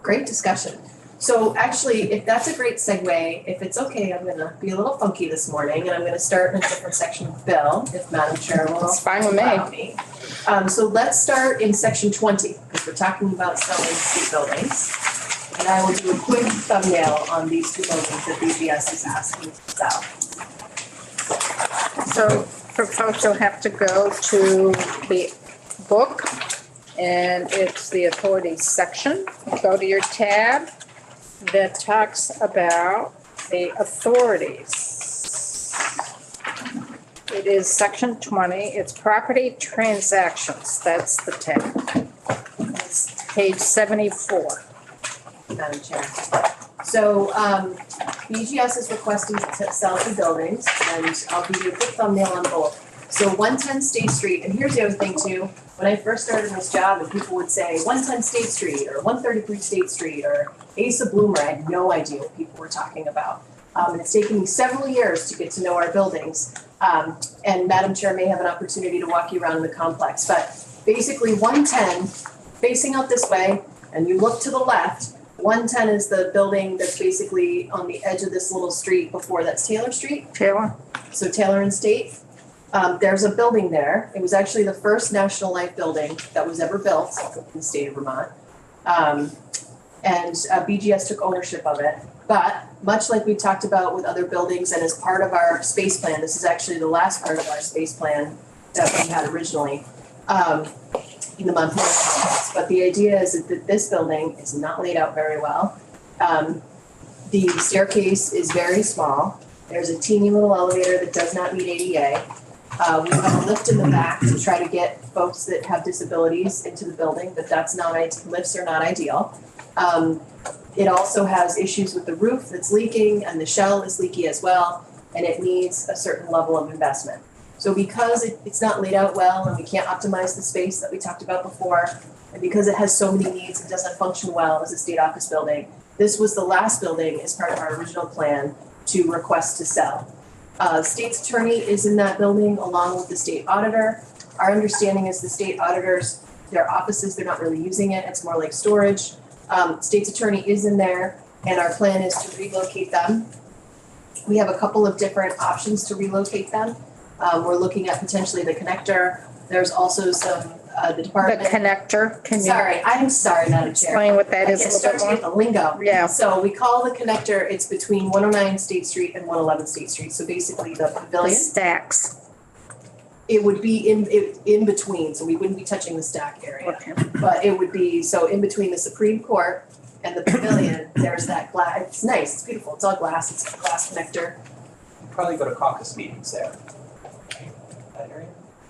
Speaker 2: Great discussion. So actually, if that's a great segue, if it's okay, I'm gonna be a little funky this morning, and I'm gonna start in a different section of the bill, if Madam Chair will
Speaker 1: It's fine with me.
Speaker 2: allow me. So let's start in section 20, because we're talking about selling state buildings. And I will do a quick thumbnail on these two buildings that BGS is asking to sell.
Speaker 1: So for folks who have to go to the book, and it's the authorities section, go to your tab that talks about the authorities. It is section 20, it's property transactions, that's the tab. It's page 74.
Speaker 2: Madam Chair. So BGS is requesting to sell two buildings, and I'll give you a quick thumbnail on both. So 110 State Street, and here's the other thing too, when I first started this job and people would say 110 State Street or 133 State Street or Asa Bloomer, I had no idea what people were talking about. And it's taken me several years to get to know our buildings. And Madam Chair may have an opportunity to walk you around the complex, but basically 110 facing out this way, and you look to the left, 110 is the building that's basically on the edge of this little street before that's Taylor Street.
Speaker 1: Taylor?
Speaker 2: So Taylor and State. There's a building there. It was actually the first National Life building that was ever built in the state of Vermont. And BGS took ownership of it. But much like we talked about with other buildings and as part of our space plan, this is actually the last part of our space plan that we had originally in the Montana complex. But the idea is that this building is not laid out very well. The staircase is very small. There's a teeny little elevator that does not meet ADA. We have a lift in the back to try to get folks that have disabilities into the building, but lifts are not ideal. It also has issues with the roof that's leaking, and the shell is leaky as well, and it needs a certain level of investment. So because it's not laid out well and we can't optimize the space that we talked about before, and because it has so many needs and doesn't function well as a state office building, this was the last building as part of our original plan to request to sell. State's attorney is in that building along with the state auditor. Our understanding is the state auditors, their offices, they're not really using it, it's more like storage. State's attorney is in there, and our plan is to relocate them. We have a couple of different options to relocate them. We're looking at potentially the connector. There's also some, the department.
Speaker 1: The connector, can you
Speaker 2: I'm sorry, Madam Chair.
Speaker 1: explain what that
Speaker 2: I
Speaker 1: is
Speaker 2: get
Speaker 1: a little
Speaker 2: started
Speaker 1: bit
Speaker 2: with
Speaker 1: more?
Speaker 2: the lingo.
Speaker 1: Yeah.
Speaker 2: So we call the connector, it's between 109 State Street and 111 State Street. So basically the
Speaker 1: The
Speaker 2: pavilion,
Speaker 1: stacks.
Speaker 2: it would be in between, so we wouldn't be touching the stack area.
Speaker 1: Okay.
Speaker 2: But it would be, so in between the Supreme Court and the pavilion, there's that glass, it's nice, it's beautiful, it's all glass, it's a glass connector.
Speaker 4: probably go to caucus meetings there. That area?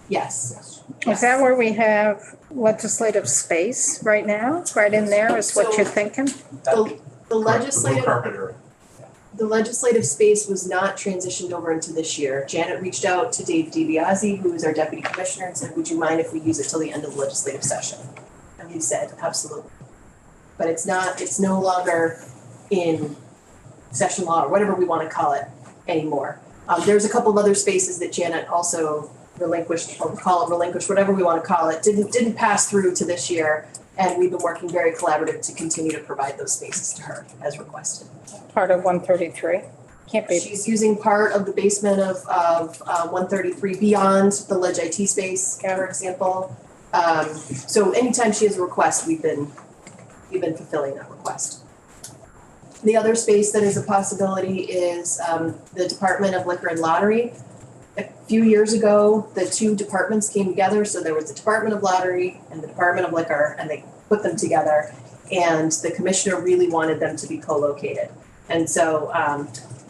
Speaker 2: Yes.
Speaker 1: Is that where we have legislative space right now? Right in there is what
Speaker 2: So-
Speaker 1: you're thinking?
Speaker 2: The
Speaker 3: The blue
Speaker 2: legislative,
Speaker 3: carpet area.
Speaker 2: the legislative space was not transitioned over into this year. Janet reached out to Dave DiBiase, who is our deputy commissioner, and said, would you mind if we use it till the end of the legislative session? And he said, absolutely. But it's no longer in session law or whatever we want to call it anymore. There's a couple of other spaces that Janet also relinquished, or call it relinquished, whatever we want to call it, didn't pass through to this year. And we've been working very collaborative to continue to provide those spaces to her as requested.
Speaker 1: Part of 133? Can't be.
Speaker 2: She's using part of the basement of 133 beyond the Ledge IT space, for example. So anytime she has a request, we've been fulfilling that request. The other space that is a possibility is the Department of Liquor and Lottery. A few years ago, the two departments came together, so there was the Department of Lottery and the Department of Liquor, and they put them together. And the commissioner really wanted them to be co-located. And so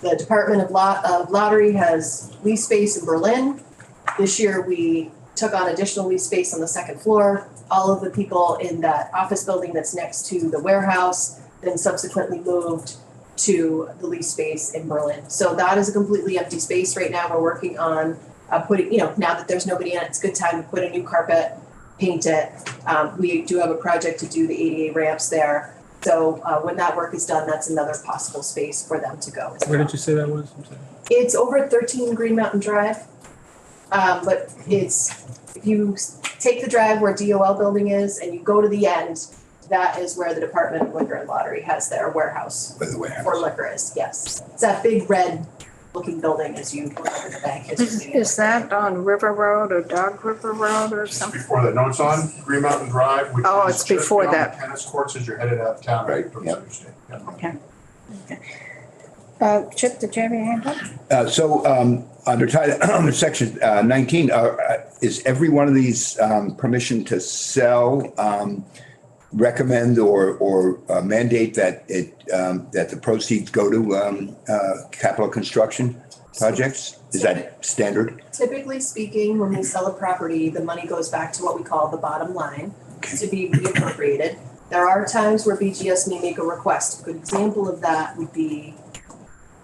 Speaker 2: the Department of Lottery has lease space in Berlin. This year, we took on additional lease space on the second floor. All of the people in that office building that's next to the warehouse then subsequently moved to the lease space in Berlin. So that is a completely empty space right now. We're working on putting, now that there's nobody in it, it's a good time to put a new carpet, paint it. We do have a project to do the ADA ramps there. So when that work is done, that's another possible space for them to go as
Speaker 5: Where
Speaker 2: well.
Speaker 5: did you say that was? I'm sorry.
Speaker 2: It's over at 13 Green Mountain Drive. But if you take the drive where DOL building is and you go to the end, that is where the Department of Liquor and Lottery has their warehouse
Speaker 9: By the way.
Speaker 2: for liquor is, yes. It's that big red looking building as you go over the bank.
Speaker 1: Is that on River Road or Dog River Road or
Speaker 3: It's
Speaker 1: something?
Speaker 3: before that. No, it's on Green Mountain Drive, which
Speaker 1: Oh,
Speaker 3: is
Speaker 1: it's
Speaker 3: just
Speaker 1: before
Speaker 3: beyond
Speaker 1: that.
Speaker 3: the tennis courts as you're headed out of town.
Speaker 9: Right,
Speaker 3: towards
Speaker 9: yep.
Speaker 3: Interstate. Yep.
Speaker 1: Okay. Chip, did you have your hand up?
Speaker 9: Under section 19, is every one of these permission to sell recommend or mandate that that the proceeds go to capital construction projects? Is that standard?
Speaker 2: Typically speaking, when we sell a property, the money goes back to what we call the bottom line to be reappropriated. There are times where BGS may make a request. A good example of that would be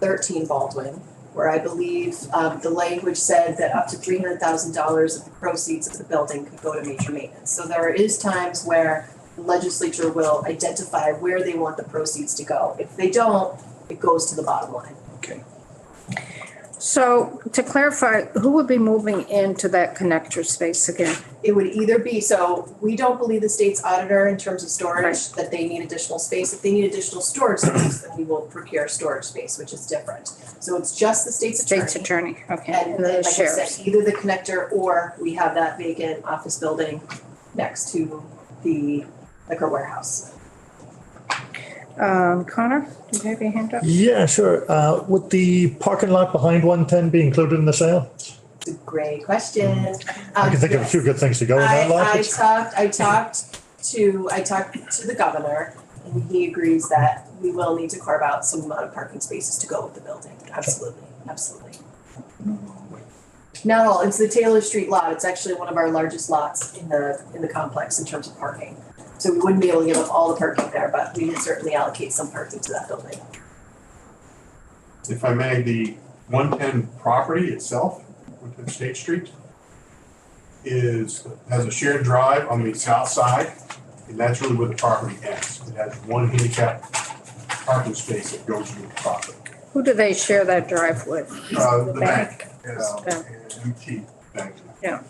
Speaker 2: 13 Baldwin, where I believe the language said that up to $300,000 of the proceeds of the building could go to major maintenance. So there is times where the legislature will identify where they want the proceeds to go. If they don't, it goes to the bottom line.
Speaker 9: Okay.
Speaker 1: So to clarify, who would be moving into that connector space again?
Speaker 2: It would either be, so we don't believe the state's auditor in terms of storage, that they need additional space. If they need additional storage space, then we will procure storage space, which is different. So it's just the state's attorney.
Speaker 1: State's attorney, okay.
Speaker 2: And
Speaker 1: And
Speaker 2: then,
Speaker 1: the
Speaker 2: like I
Speaker 1: sheriff's.
Speaker 2: said, either the connector or we have that vacant office building next to the liquor warehouse.
Speaker 1: Connor, did you have your hand up?
Speaker 8: Yeah, sure. Would the parking lot behind 110 be included in the sale?
Speaker 2: It's a great question.
Speaker 8: I can think of a few good things to go in that lot.
Speaker 2: I talked to the governor, and he agrees that we will need to carve out some amount of parking spaces to go with the building. Absolutely, absolutely. Not all, it's the Taylor Street lot. It's actually one of our largest lots in the complex in terms of parking. So we wouldn't be able to give up all the parking there, but we can certainly allocate some parking to that building.
Speaker 3: If I may, the 110 property itself, 110 State Street, has a shared drive on the south side, and that's really where the property ends. It has one handicap parking space that goes with the property.
Speaker 1: Who do they share that drive with?
Speaker 3: The bank,
Speaker 1: Yeah.
Speaker 3: and MT Bank.
Speaker 1: Yeah.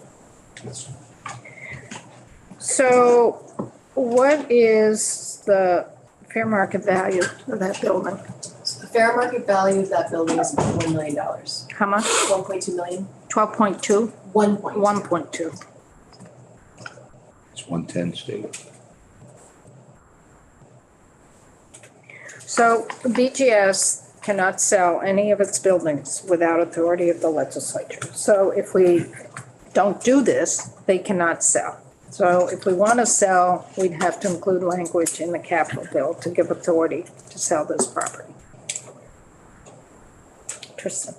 Speaker 3: Yes.
Speaker 1: So what is the fair market value of that building?
Speaker 2: So the fair market value of that building is $1 million.
Speaker 1: How much?
Speaker 2: 1.2 million?
Speaker 1: 12.2?
Speaker 2: 1.2.
Speaker 1: 1.2.
Speaker 9: It's 110 state.
Speaker 1: So BGS cannot sell any of its buildings without authority of the legislature. So if we don't do this, they cannot sell. So if we want to sell, we'd have to include language in the capital bill to give authority to sell this property. Tristan.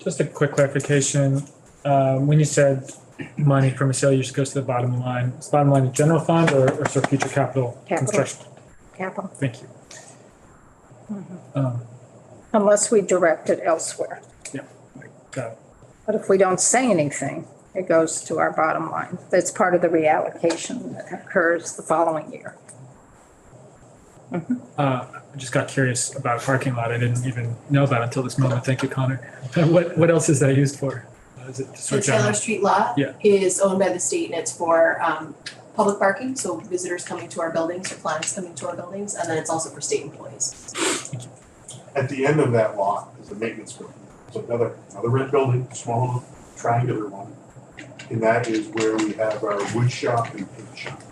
Speaker 5: Just a quick clarification. When you said money from a sale usually goes to the bottom line, is the bottom line a general fund or sort of future capital construction?
Speaker 1: Capital,
Speaker 5: Thank you.
Speaker 1: unless we direct it elsewhere.
Speaker 5: Got it.
Speaker 1: But if we don't say anything, it goes to our bottom line. That's part of the reallocation that occurs the following year.
Speaker 5: I just got curious about a parking lot. I didn't even know about it until this moment. Thank you, Connor. What else is that used for? Is it just
Speaker 2: The
Speaker 5: sort of general?
Speaker 2: Taylor Street lot
Speaker 5: Yeah.
Speaker 2: is owned by the state and it's for public parking, so visitors coming to our buildings or clients coming to our buildings, and then it's also for state employees.
Speaker 3: At the end of that lot is the maintenance building. It's another red building, small little triangular one. And that is where we have our wood shop and paint shop.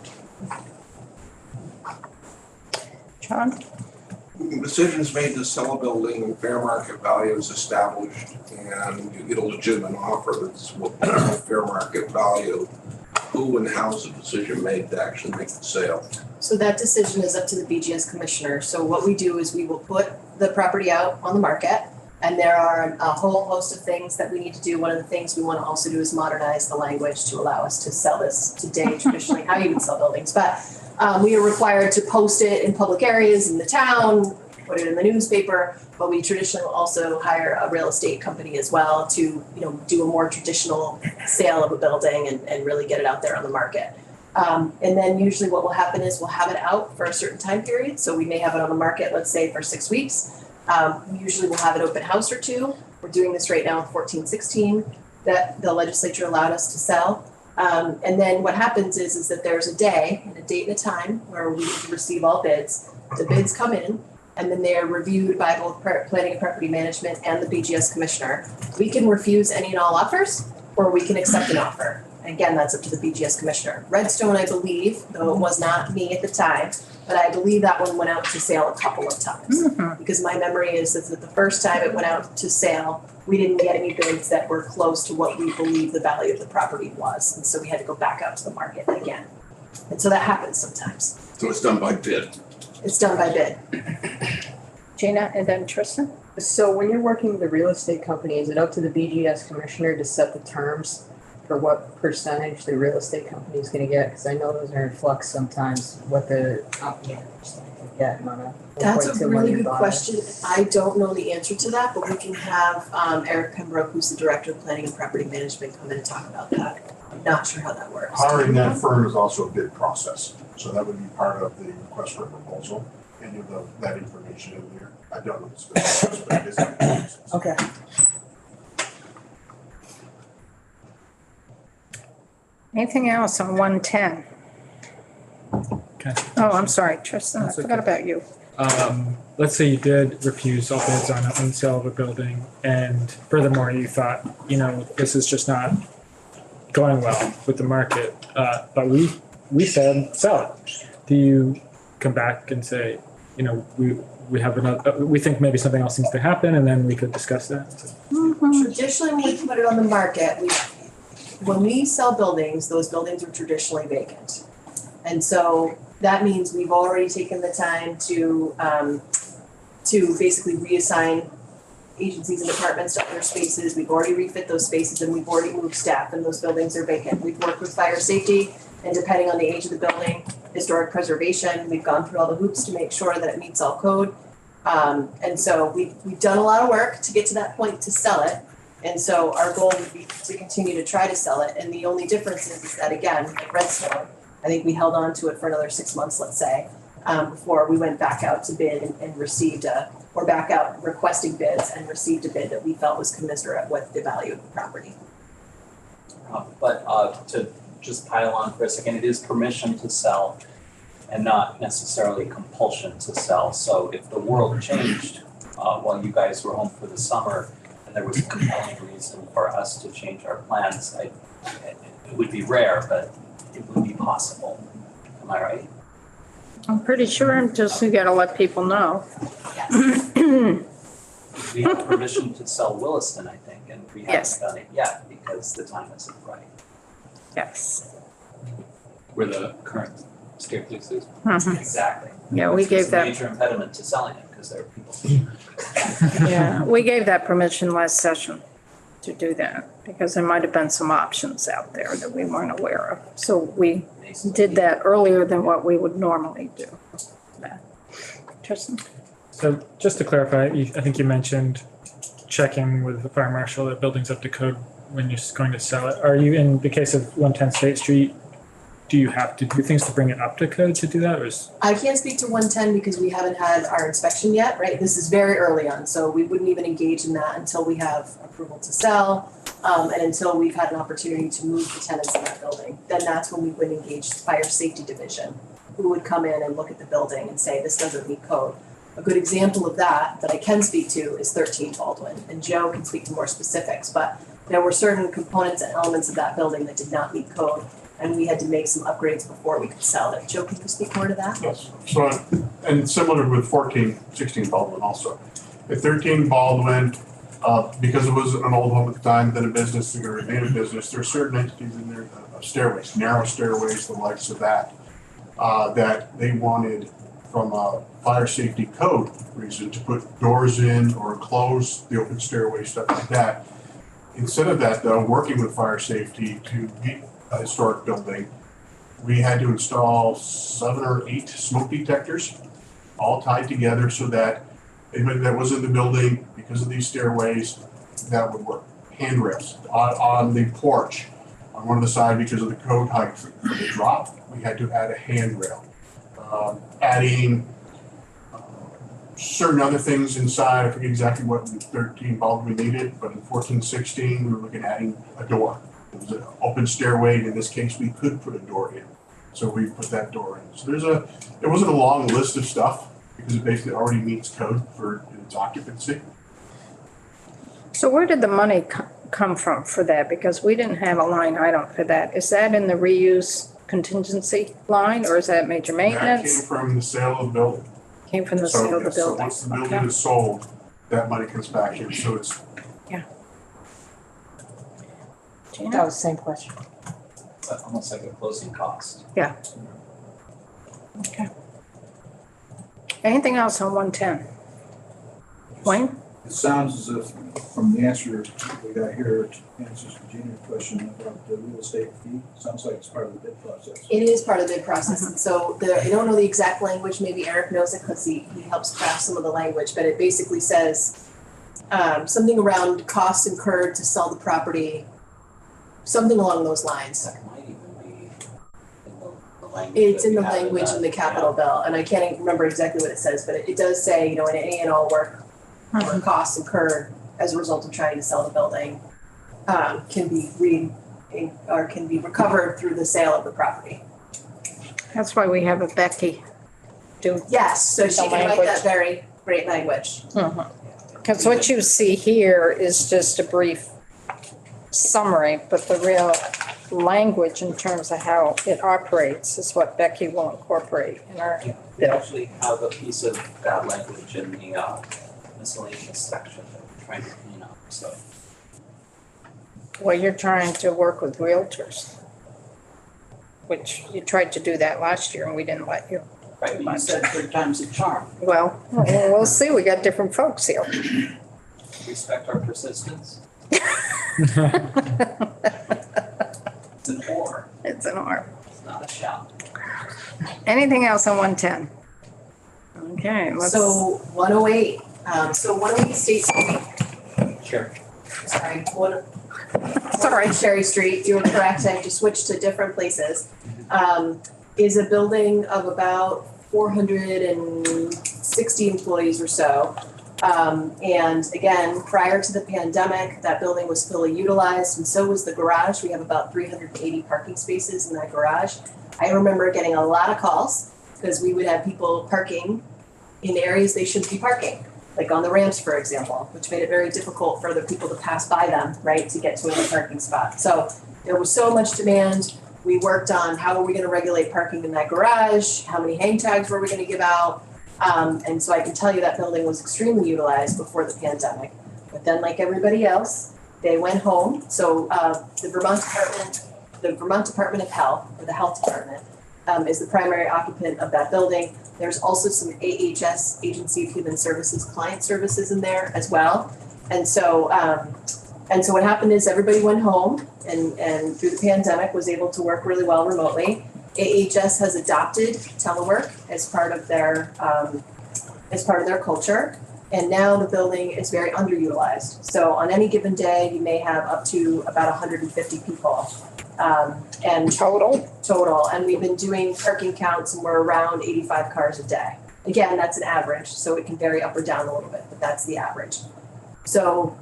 Speaker 1: John?
Speaker 10: Decisions made to sell a building and fair market value is established and you get a legitimate offer that's what fair market value. Who and how is the decision made to actually make the sale?
Speaker 2: So that decision is up to the BGS commissioner. So what we do is we will put the property out on the market, and there are a whole host of things that we need to do. One of the things we want to also do is modernize the language to allow us to sell this today, traditionally how you would sell buildings. But we are required to post it in public areas in the town, put it in the newspaper, but we traditionally will also hire a real estate company as well to, do a more traditional sale of a building and really get it out there on the market. And then usually what will happen is we'll have it out for a certain time period. So we may have it on the market, let's say for 6 weeks. Usually we'll have an open house or two. We're doing this right now with 1416 that the legislature allowed us to sell. And then what happens is that there's a day and a date and a time where we receive all bids. The bids come in and then they are reviewed by both planning and property management and the BGS commissioner. We can refuse any and all offers, or we can accept an offer. And again, that's up to the BGS commissioner. Redstone, I believe, though it was not me at the time, but I believe that one went out to sale a couple of times. Because my memory is that the first time it went out to sale, we didn't get any bids that were close to what we believe the value of the property was. And so we had to go back out to the market again. And so that happens sometimes.
Speaker 10: So it's done by bid.
Speaker 2: It's done by bid.
Speaker 1: Gina and then Tristan?
Speaker 7: So when you're working with a real estate company, is it up to the BGS commissioner to set the terms for what percentage the real estate company is gonna get? Because I know those are in flux sometimes, what the company is going to get on a.
Speaker 2: That's a
Speaker 7: 1.2
Speaker 2: really
Speaker 7: million
Speaker 2: good
Speaker 7: bond.
Speaker 2: question. I don't know the answer to that, but we can have Eric Pembroke, who's the director of planning and property management, come in and talk about that. I'm not sure how that works.
Speaker 3: Hiring that firm is also a bid process, so that would be part of the request for proposal. Any of that information in there. I don't know the specifics, but it is a process.
Speaker 7: Okay.
Speaker 1: Anything else on 110?
Speaker 5: Okay.
Speaker 1: Oh, I'm sorry, Tristan, I
Speaker 5: That's
Speaker 1: forgot
Speaker 5: okay.
Speaker 1: about you.
Speaker 5: Let's say you did refuse all bids on the sale of a building, and furthermore, you thought, this is just not going well with the market, but we said sell it. Do you come back and say, we have another, we think maybe something else needs to happen, and then we could discuss that?
Speaker 2: Traditionally, when we put it on the market, when we sell buildings, those buildings are traditionally vacant. And so that means we've already taken the time to basically reassign agencies and departments to other spaces. We've already refit those spaces and we've already moved staff and those buildings are vacant. We've worked with fire safety and depending on the age of the building, historic preservation, we've gone through all the hoops to make sure that it meets all code. And so we've done a lot of work to get to that point to sell it. And so our goal would be to continue to try to sell it. And the only difference is that, again, like Redstone, I think we held on to it for another 6 months, let's say, before we went back out to bid and received or back out requesting bids and received a bid that we felt was commensurate with the value of the property.
Speaker 4: But to just pile on for a second, it is permission to sell and not necessarily compulsion to sell. So if the world changed while you guys were home for the summer and there was a compelling reason for us to change our plans, it would be rare, but it would be possible. Am I right?
Speaker 1: I'm pretty sure, just we gotta let people know.
Speaker 4: We have permission to sell Williston, I think, and we haven't
Speaker 1: Yes.
Speaker 4: done it yet because the time isn't right.
Speaker 1: Yes.
Speaker 4: Where the current staircase is.
Speaker 1: Mhm.
Speaker 4: Exactly.
Speaker 1: Yeah, we gave
Speaker 4: It's a
Speaker 1: that,
Speaker 4: major impediment to selling it because there are people.
Speaker 1: yeah, we gave that permission last session. to do that, because there might have been some options out there that we weren't aware of. So we did that earlier than what we would normally do. Tristan?
Speaker 5: So just to clarify, I think you mentioned checking with the fire marshal that building's up to code when you're going to sell it. Are you, in the case of 110 State Street, do you have to do things to bring it up to code to do that, or is?
Speaker 2: I can't speak to 110 because we haven't had our inspection yet, right? This is very early on, so we wouldn't even engage in that until we have approval to sell, and until we've had an opportunity to move the tenants in that building. Then that's when we would engage the fire safety division, who would come in and look at the building and say, this doesn't meet code. A good example of that I can speak to is 13 Baldwin, and Joe can speak to more specifics, but there were certain components and elements of that building that did not meet code, and we had to make some upgrades before we could sell it. Joe, can you speak more to that?
Speaker 3: Yes, so, and similar with 16 Baldwin also. At 13 Baldwin, because it was an old home at the time, then a business, they're gonna remain a business, there are certain entities in there, stairways, narrow stairways, the likes of that, that they wanted from a fire safety code reason to put doors in or close the open stairway, stuff like that. Instead of that though, working with fire safety to meet a historic building, we had to install 7 or 8 smoke detectors, all tied together so that anybody that was in the building, because of these stairways, that would work. Handrails on the porch, on one of the side, because of the code height for the drop, we had to add a handrail. Adding certain other things inside, I forget exactly what in 13 Baldwin we needed, but in 1416, we were looking at adding a door. It was an open stairway, and in this case, we could put a door in. So we put that door in. So there wasn't a long list of stuff, because it basically already meets code for its occupancy.
Speaker 1: So where did the money come from for that? Because we didn't have a line item for that. Is that in the reuse contingency line, or is that major
Speaker 3: That
Speaker 1: maintenance?
Speaker 3: came from the sale of the building.
Speaker 1: Came from the
Speaker 3: So,
Speaker 1: sale of the
Speaker 3: yes, so
Speaker 1: building.
Speaker 3: once the building
Speaker 1: Okay.
Speaker 3: is sold, that money comes back in, so it's.
Speaker 7: That
Speaker 1: Gina?
Speaker 7: was the same question.
Speaker 4: Almost like a closing cost.
Speaker 1: Okay. Anything else on 110? Wayne?
Speaker 6: It sounds as if, from the answer we got here, it answers Virginia's question about the real estate fee. Sounds like it's part of the bid process.
Speaker 2: It is part of the bid process, and so I don't know the exact language, maybe Eric knows it because he helps craft some of the language, but it basically says something around costs incurred to sell the property, something along those lines.
Speaker 4: That might even be in the language.
Speaker 2: It's
Speaker 4: that
Speaker 2: in
Speaker 4: we
Speaker 2: the
Speaker 4: have
Speaker 2: language in the
Speaker 4: that,
Speaker 2: capital bill, and I can't even remember exactly what it says, but it does say, in any and all work or costs incurred as a result of trying to sell the building can be recovered through the sale of the property.
Speaker 1: That's why we have a Becky do.
Speaker 2: Yes, so she
Speaker 1: The
Speaker 2: can write
Speaker 1: language.
Speaker 2: that very great language.
Speaker 1: Because what you see here is just a brief summary, but the real language in terms of how it operates is what Becky will incorporate in our
Speaker 4: We
Speaker 1: bill.
Speaker 4: actually have a piece of that language in the miscellaneous section that we're trying to clean up, so.
Speaker 1: Well, you're trying to work with realtors, which you tried to do that last year and we didn't let you.
Speaker 4: Right, but you said 3 times the charm.
Speaker 1: Well, we'll see. We got different folks here.
Speaker 4: Respect our persistence. It's an or,
Speaker 1: It's an R.
Speaker 4: it's not a shall.
Speaker 1: Anything else on 110? Okay, let's.
Speaker 2: So 108, so 108 State Street,
Speaker 4: Sure.
Speaker 2: sorry,
Speaker 1: Sorry.
Speaker 2: Cherry Street, you were correct, I just switched to different places. Is a building of about 460 employees or so. And again, prior to the pandemic, that building was fully utilized, and so was the garage. We have about 380 parking spaces in that garage. I remember getting a lot of calls because we would have people parking in areas they shouldn't be parking, like on the ramps, for example, which made it very difficult for the people to pass by them, right, to get to a parking spot. So there was so much demand. We worked on how are we going to regulate parking in that garage, how many hang tags were we going to give out, and so I can tell you that building was extremely utilized before the pandemic. But then, like everybody else, they went home. So the Vermont Department of Health, or the Health Department, is the primary occupant of that building. There's also some AHS, Agency of Human Services, client services in there as well. And so And so what happened is everybody went home and through the pandemic was able to work really well remotely. AHS has adopted telework as part of their culture. And now the building is very underutilized. So on any given day, you may have up to about 150 people. And total. And we've been doing parking counts and we're around 85 cars a day. Again, that's an average, so it can vary up or down a little bit, but that's the average. So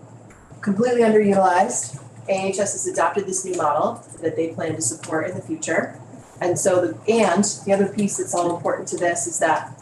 Speaker 2: completely underutilized. AHS has adopted this new model that they plan to support in the future. And so the other piece that's all important to this is that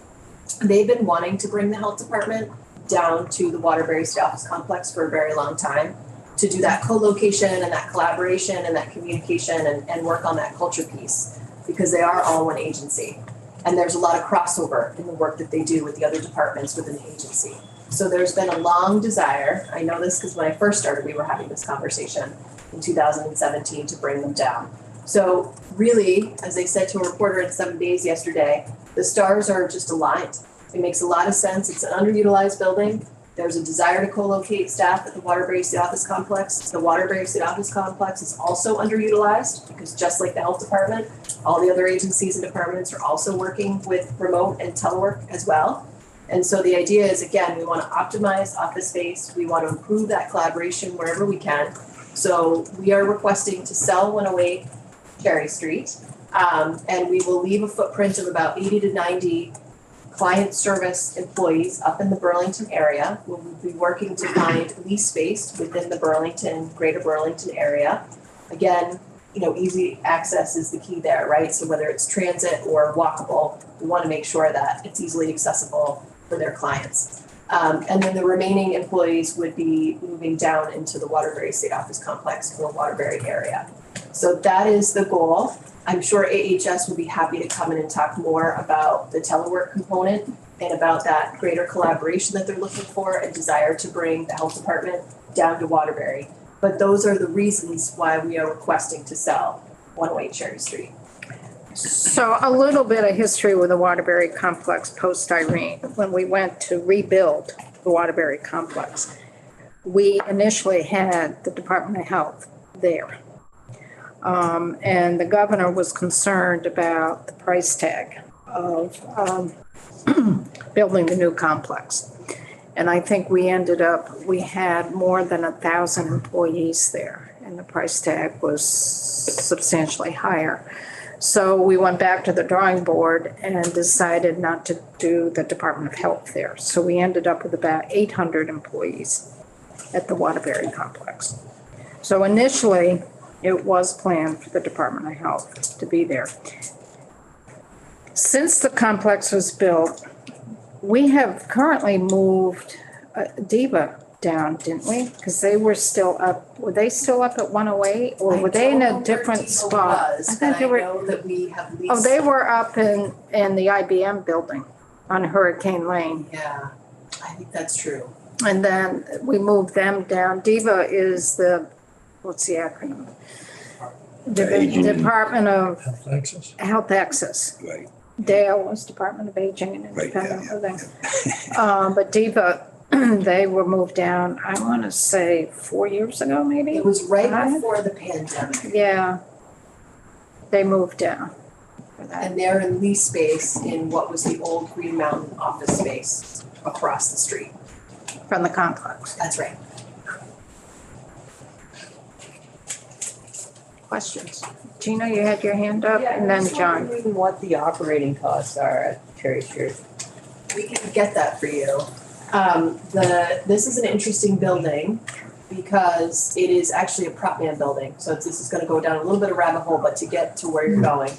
Speaker 2: they've been wanting to bring the health department down to the Waterbury State Office Complex for a very long time to do that co-location and that collaboration and that communication and work on that culture piece because they are all one agency. And there's a lot of crossover in the work that they do with the other departments within the agency. So there's been a long desire, I know this because when I first started, we were having this conversation in 2017 to bring them down. So really, as I said to a reporter in 7 days yesterday, the stars are just aligned. It makes a lot of sense. It's an underutilized building. There's a desire to co-locate staff at the Waterbury State Office Complex. The Waterbury State Office Complex is also underutilized because just like the health department, all the other agencies and departments are also working with remote and telework as well. And so the idea is, again, we want to optimize office space. We want to improve that collaboration wherever we can. So we are requesting to sell 108 Cherry Street. And we will leave a footprint of about 80 to 90 client service employees up in the Burlington area. We'll be working to find lease space within the greater Burlington area. Again, easy access is the key there, right? So whether it's transit or walkable, we want to make sure that it's easily accessible for their clients. And then the remaining employees would be moving down into the Waterbury State Office Complex for the Waterbury area. So that is the goal. I'm sure AHS will be happy to come in and talk more about the telework component and about that greater collaboration that they're looking for and desire to bring the health department down to Waterbury. But those are the reasons why we are requesting to sell 108 Cherry Street.
Speaker 1: So a little bit of history with the Waterbury Complex post-Irene. When we went to rebuild the Waterbury Complex, we initially had the Department of Health there. And the governor was concerned about the price tag of building the new complex. And I think we had more than 1,000 employees there, and the price tag was substantially higher. So we went back to the drawing board and decided not to do the Department of Health there. So we ended up with about 800 employees at the Waterbury complex. So initially, it was planned for the Department of Health to be there. Since the complex was built, we have currently moved DEVA down, didn't we? Because they were still up. Were they still up at 108, or were they in a different spot?
Speaker 2: I think they were. I know that we have leased.
Speaker 1: Oh, they were up in the IBM building on Hurricane Lane.
Speaker 2: Yeah, I think that's true.
Speaker 1: And then we moved them down. DEVA is what's the acronym? Department of Health Access.
Speaker 9: Right.
Speaker 1: Dale was Department of Aging and
Speaker 9: Right,
Speaker 1: Independent Living. But DEVA, they were moved down, I want to say 4 years ago, maybe?
Speaker 2: It was right before the pandemic.
Speaker 1: Yeah. They moved down for that.
Speaker 2: And they're in lease space in what was the old Green Mountain office space across the street.
Speaker 1: From the complex.
Speaker 2: That's right.
Speaker 1: Questions? Gina, you had your hand up, and then John.
Speaker 7: I'm wondering what the operating costs are at Cherry Street.
Speaker 2: We can get that for you. This is an interesting building because it is actually a prop man building. So this is going to go down a little bit of rabbit hole, but to get to where you're going.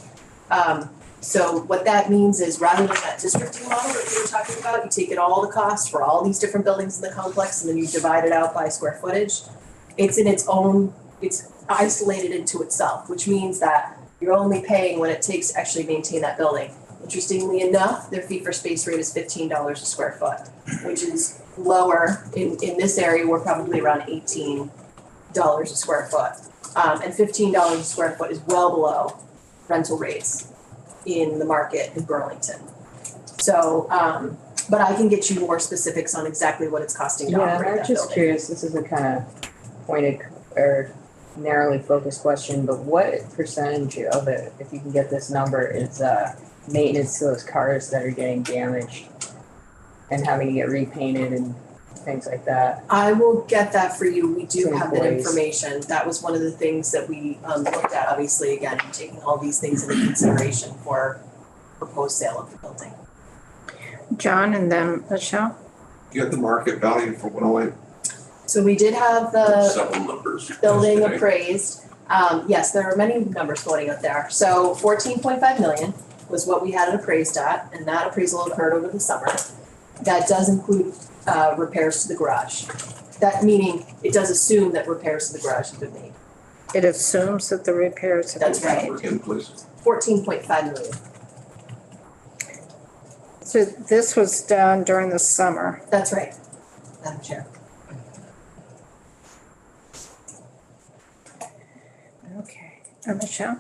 Speaker 2: So what that means is rather than that districting model that we were talking about, you take in all the costs for all these different buildings in the complex and then you divide it out by square footage. It's in its own, it's isolated into itself, which means that you're only paying what it takes to actually maintain that building. Interestingly enough, their fee for space rate is $15 a square foot, which is lower in this area. We're probably around $18 a square foot. And $15 a square foot is well below rental rates in the market in Burlington. So, but I can get you more specifics on exactly what it's costing to operate that building.
Speaker 7: I'm just curious, this is a kind of pointed or narrowly focused question, but what percentage of it, if you can get this number, is maintenance to those cars that are getting damaged and having to get repainted and things like that?
Speaker 2: I will get that for you. We do
Speaker 7: To
Speaker 2: have that
Speaker 7: employees.
Speaker 2: information. That was one of the things that we looked at, obviously, again, taking all these things into consideration for proposed sale of the building.
Speaker 1: John and then Michelle?
Speaker 10: You got the market value for 108,
Speaker 2: So we did have the
Speaker 10: several numbers.
Speaker 2: building
Speaker 10: yesterday.
Speaker 2: appraised. Yes, there are many numbers floating out there. So 14.5 million was what we had it appraised at, and that appraisal occurred over the summer. That does include repairs to the garage. That meaning, it does assume that repairs to the garage have been made.
Speaker 1: It assumes that the repairs have
Speaker 2: That's
Speaker 1: been
Speaker 2: right.
Speaker 1: made.
Speaker 10: Again, please.
Speaker 2: 14.5 million.
Speaker 1: So this was done during the summer.
Speaker 2: That's right, Madam Chair.
Speaker 1: Okay. Michelle?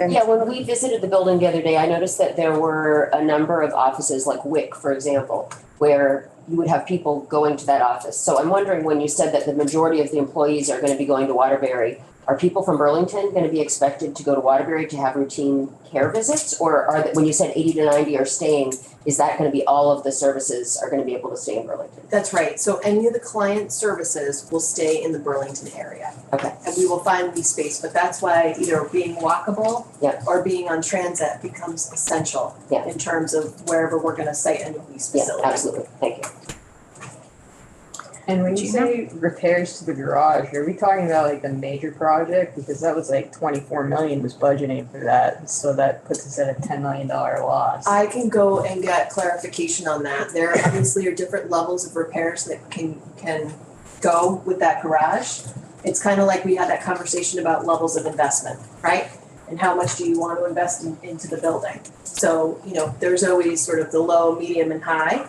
Speaker 11: Yeah, when we visited the building the other day, I noticed that there were a number of offices, like WIC, for example, where you would have people going to that office. So I'm wondering, when you said that the majority of the employees are gonna be going to Waterbury, are people from Burlington gonna be expected to go to Waterbury to have routine care visits? Or are, when you said 80 to 90 are staying, is that gonna be all of the services are gonna be able to stay in Burlington?
Speaker 2: That's right. So any of the client services will stay in the Burlington area.
Speaker 11: Okay.
Speaker 2: And we will find the space, but that's why either being walkable
Speaker 11: Yeah.
Speaker 2: or being on transit becomes essential
Speaker 11: Yeah.
Speaker 2: in terms of wherever we're gonna site a new lease
Speaker 11: Yeah,
Speaker 2: facility.
Speaker 11: absolutely, thank you.
Speaker 7: And when you say repairs to the garage, are we talking about like the major project? Because that was like 24 million was budgeting for that, so that puts us at a $10 million loss.
Speaker 2: I can go and get clarification on that. There obviously are different levels of repairs that can go with that garage. It's kind of like we had that conversation about levels of investment, right? And how much do you want to invest into the building? So, there's always sort of the low, medium, and high.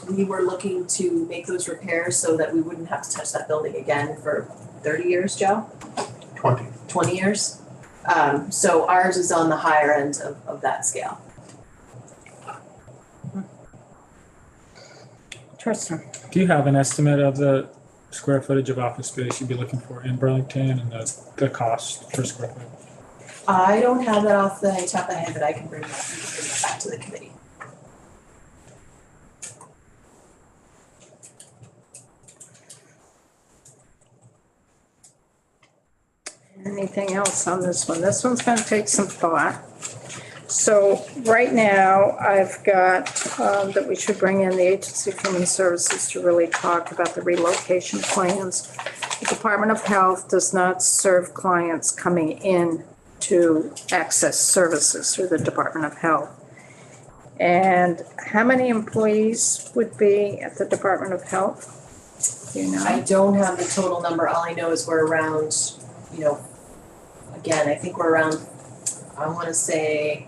Speaker 2: We were looking to make those repairs so that we wouldn't have to touch that building again for 30 years, Joe? 20 years. So ours is on the higher end of that scale.
Speaker 1: Tristan?
Speaker 5: Do you have an estimate of the square footage of office space you'd be looking for in Burlington and the cost per square foot?
Speaker 2: I don't have that off the top of my head, but I can bring that back to the committee.
Speaker 1: Anything else on this one? This one's gonna take some thought. So right now, I've got that we should bring in the Agency of Human Services to really talk about the relocation plans. The Department of Health does not serve clients coming in to access services through the Department of Health. And how many employees would be at the Department of Health? Do you know?
Speaker 2: I don't have the total number. All I know is we're around, again, I think we're around, I wanna say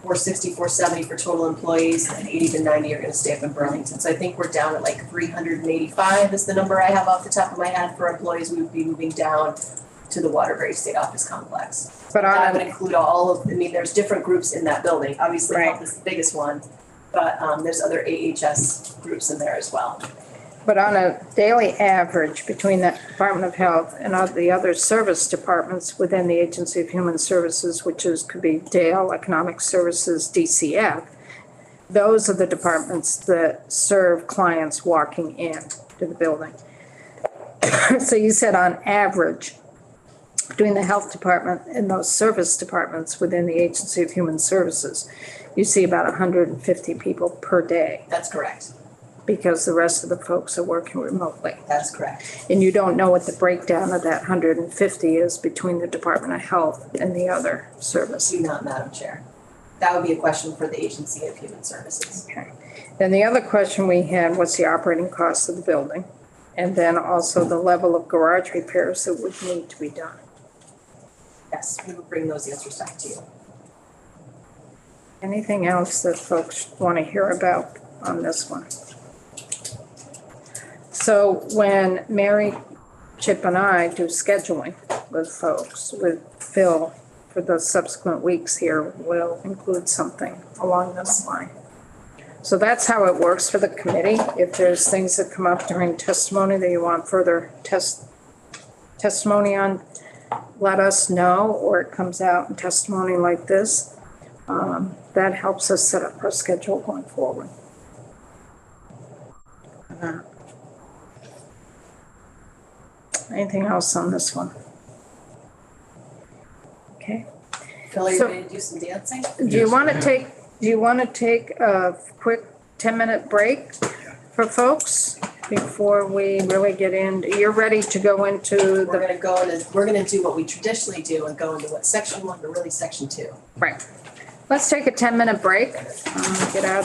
Speaker 2: 460, 470 for total employees, and 80 to 90 are gonna stay up in Burlington. So I think we're down at like 385 is the number I have off the top of my head for employees. We would be moving down to the Waterbury State Office Complex.
Speaker 1: But
Speaker 2: That would include all of, there's different groups in that building. Obviously,
Speaker 1: Right.
Speaker 2: Health is the biggest one, but there's other AHS groups in there as well.
Speaker 1: But on a daily average between the Department of Health and all the other service departments within the Agency of Human Services, could be Dale, Economic Services, DCF, those are the departments that serve clients walking in to the building. So you said on average, between the health department and those service departments within the Agency of Human Services, you see about 150 people per day,
Speaker 2: That's correct.
Speaker 1: because the rest of the folks are working remotely.
Speaker 2: That's correct.
Speaker 1: And you don't know what the breakdown of that 150 is between the Department of Health and the other service.
Speaker 2: Do not, Madam Chair. That would be a question for the Agency of Human Services.
Speaker 1: Okay. Then the other question we had was the operating cost of the building, and then also the level of garage repairs that would need to be done.
Speaker 2: Yes, we will bring those answers back to you.
Speaker 1: Anything else that folks want to hear about on this one? So when Mary, Chip, and I do scheduling with folks, with Phil, for the subsequent weeks here, we'll include something along this line. So that's how it works for the committee. If there's things that come up during testimony that you want further testimony on, let us know, or it comes out in testimony like this. That helps us set up our schedule going forward. Anything else on this one? Okay.
Speaker 2: Phil, are you
Speaker 1: So-
Speaker 2: ready to do some dancing?
Speaker 1: Do you want to take a quick 10-minute break for folks before we really get into, you're ready to go into
Speaker 2: We're
Speaker 1: the,
Speaker 2: we're gonna do what we traditionally do and go into what section 1, but really section 2.
Speaker 1: right. Let's take a 10-minute break, get out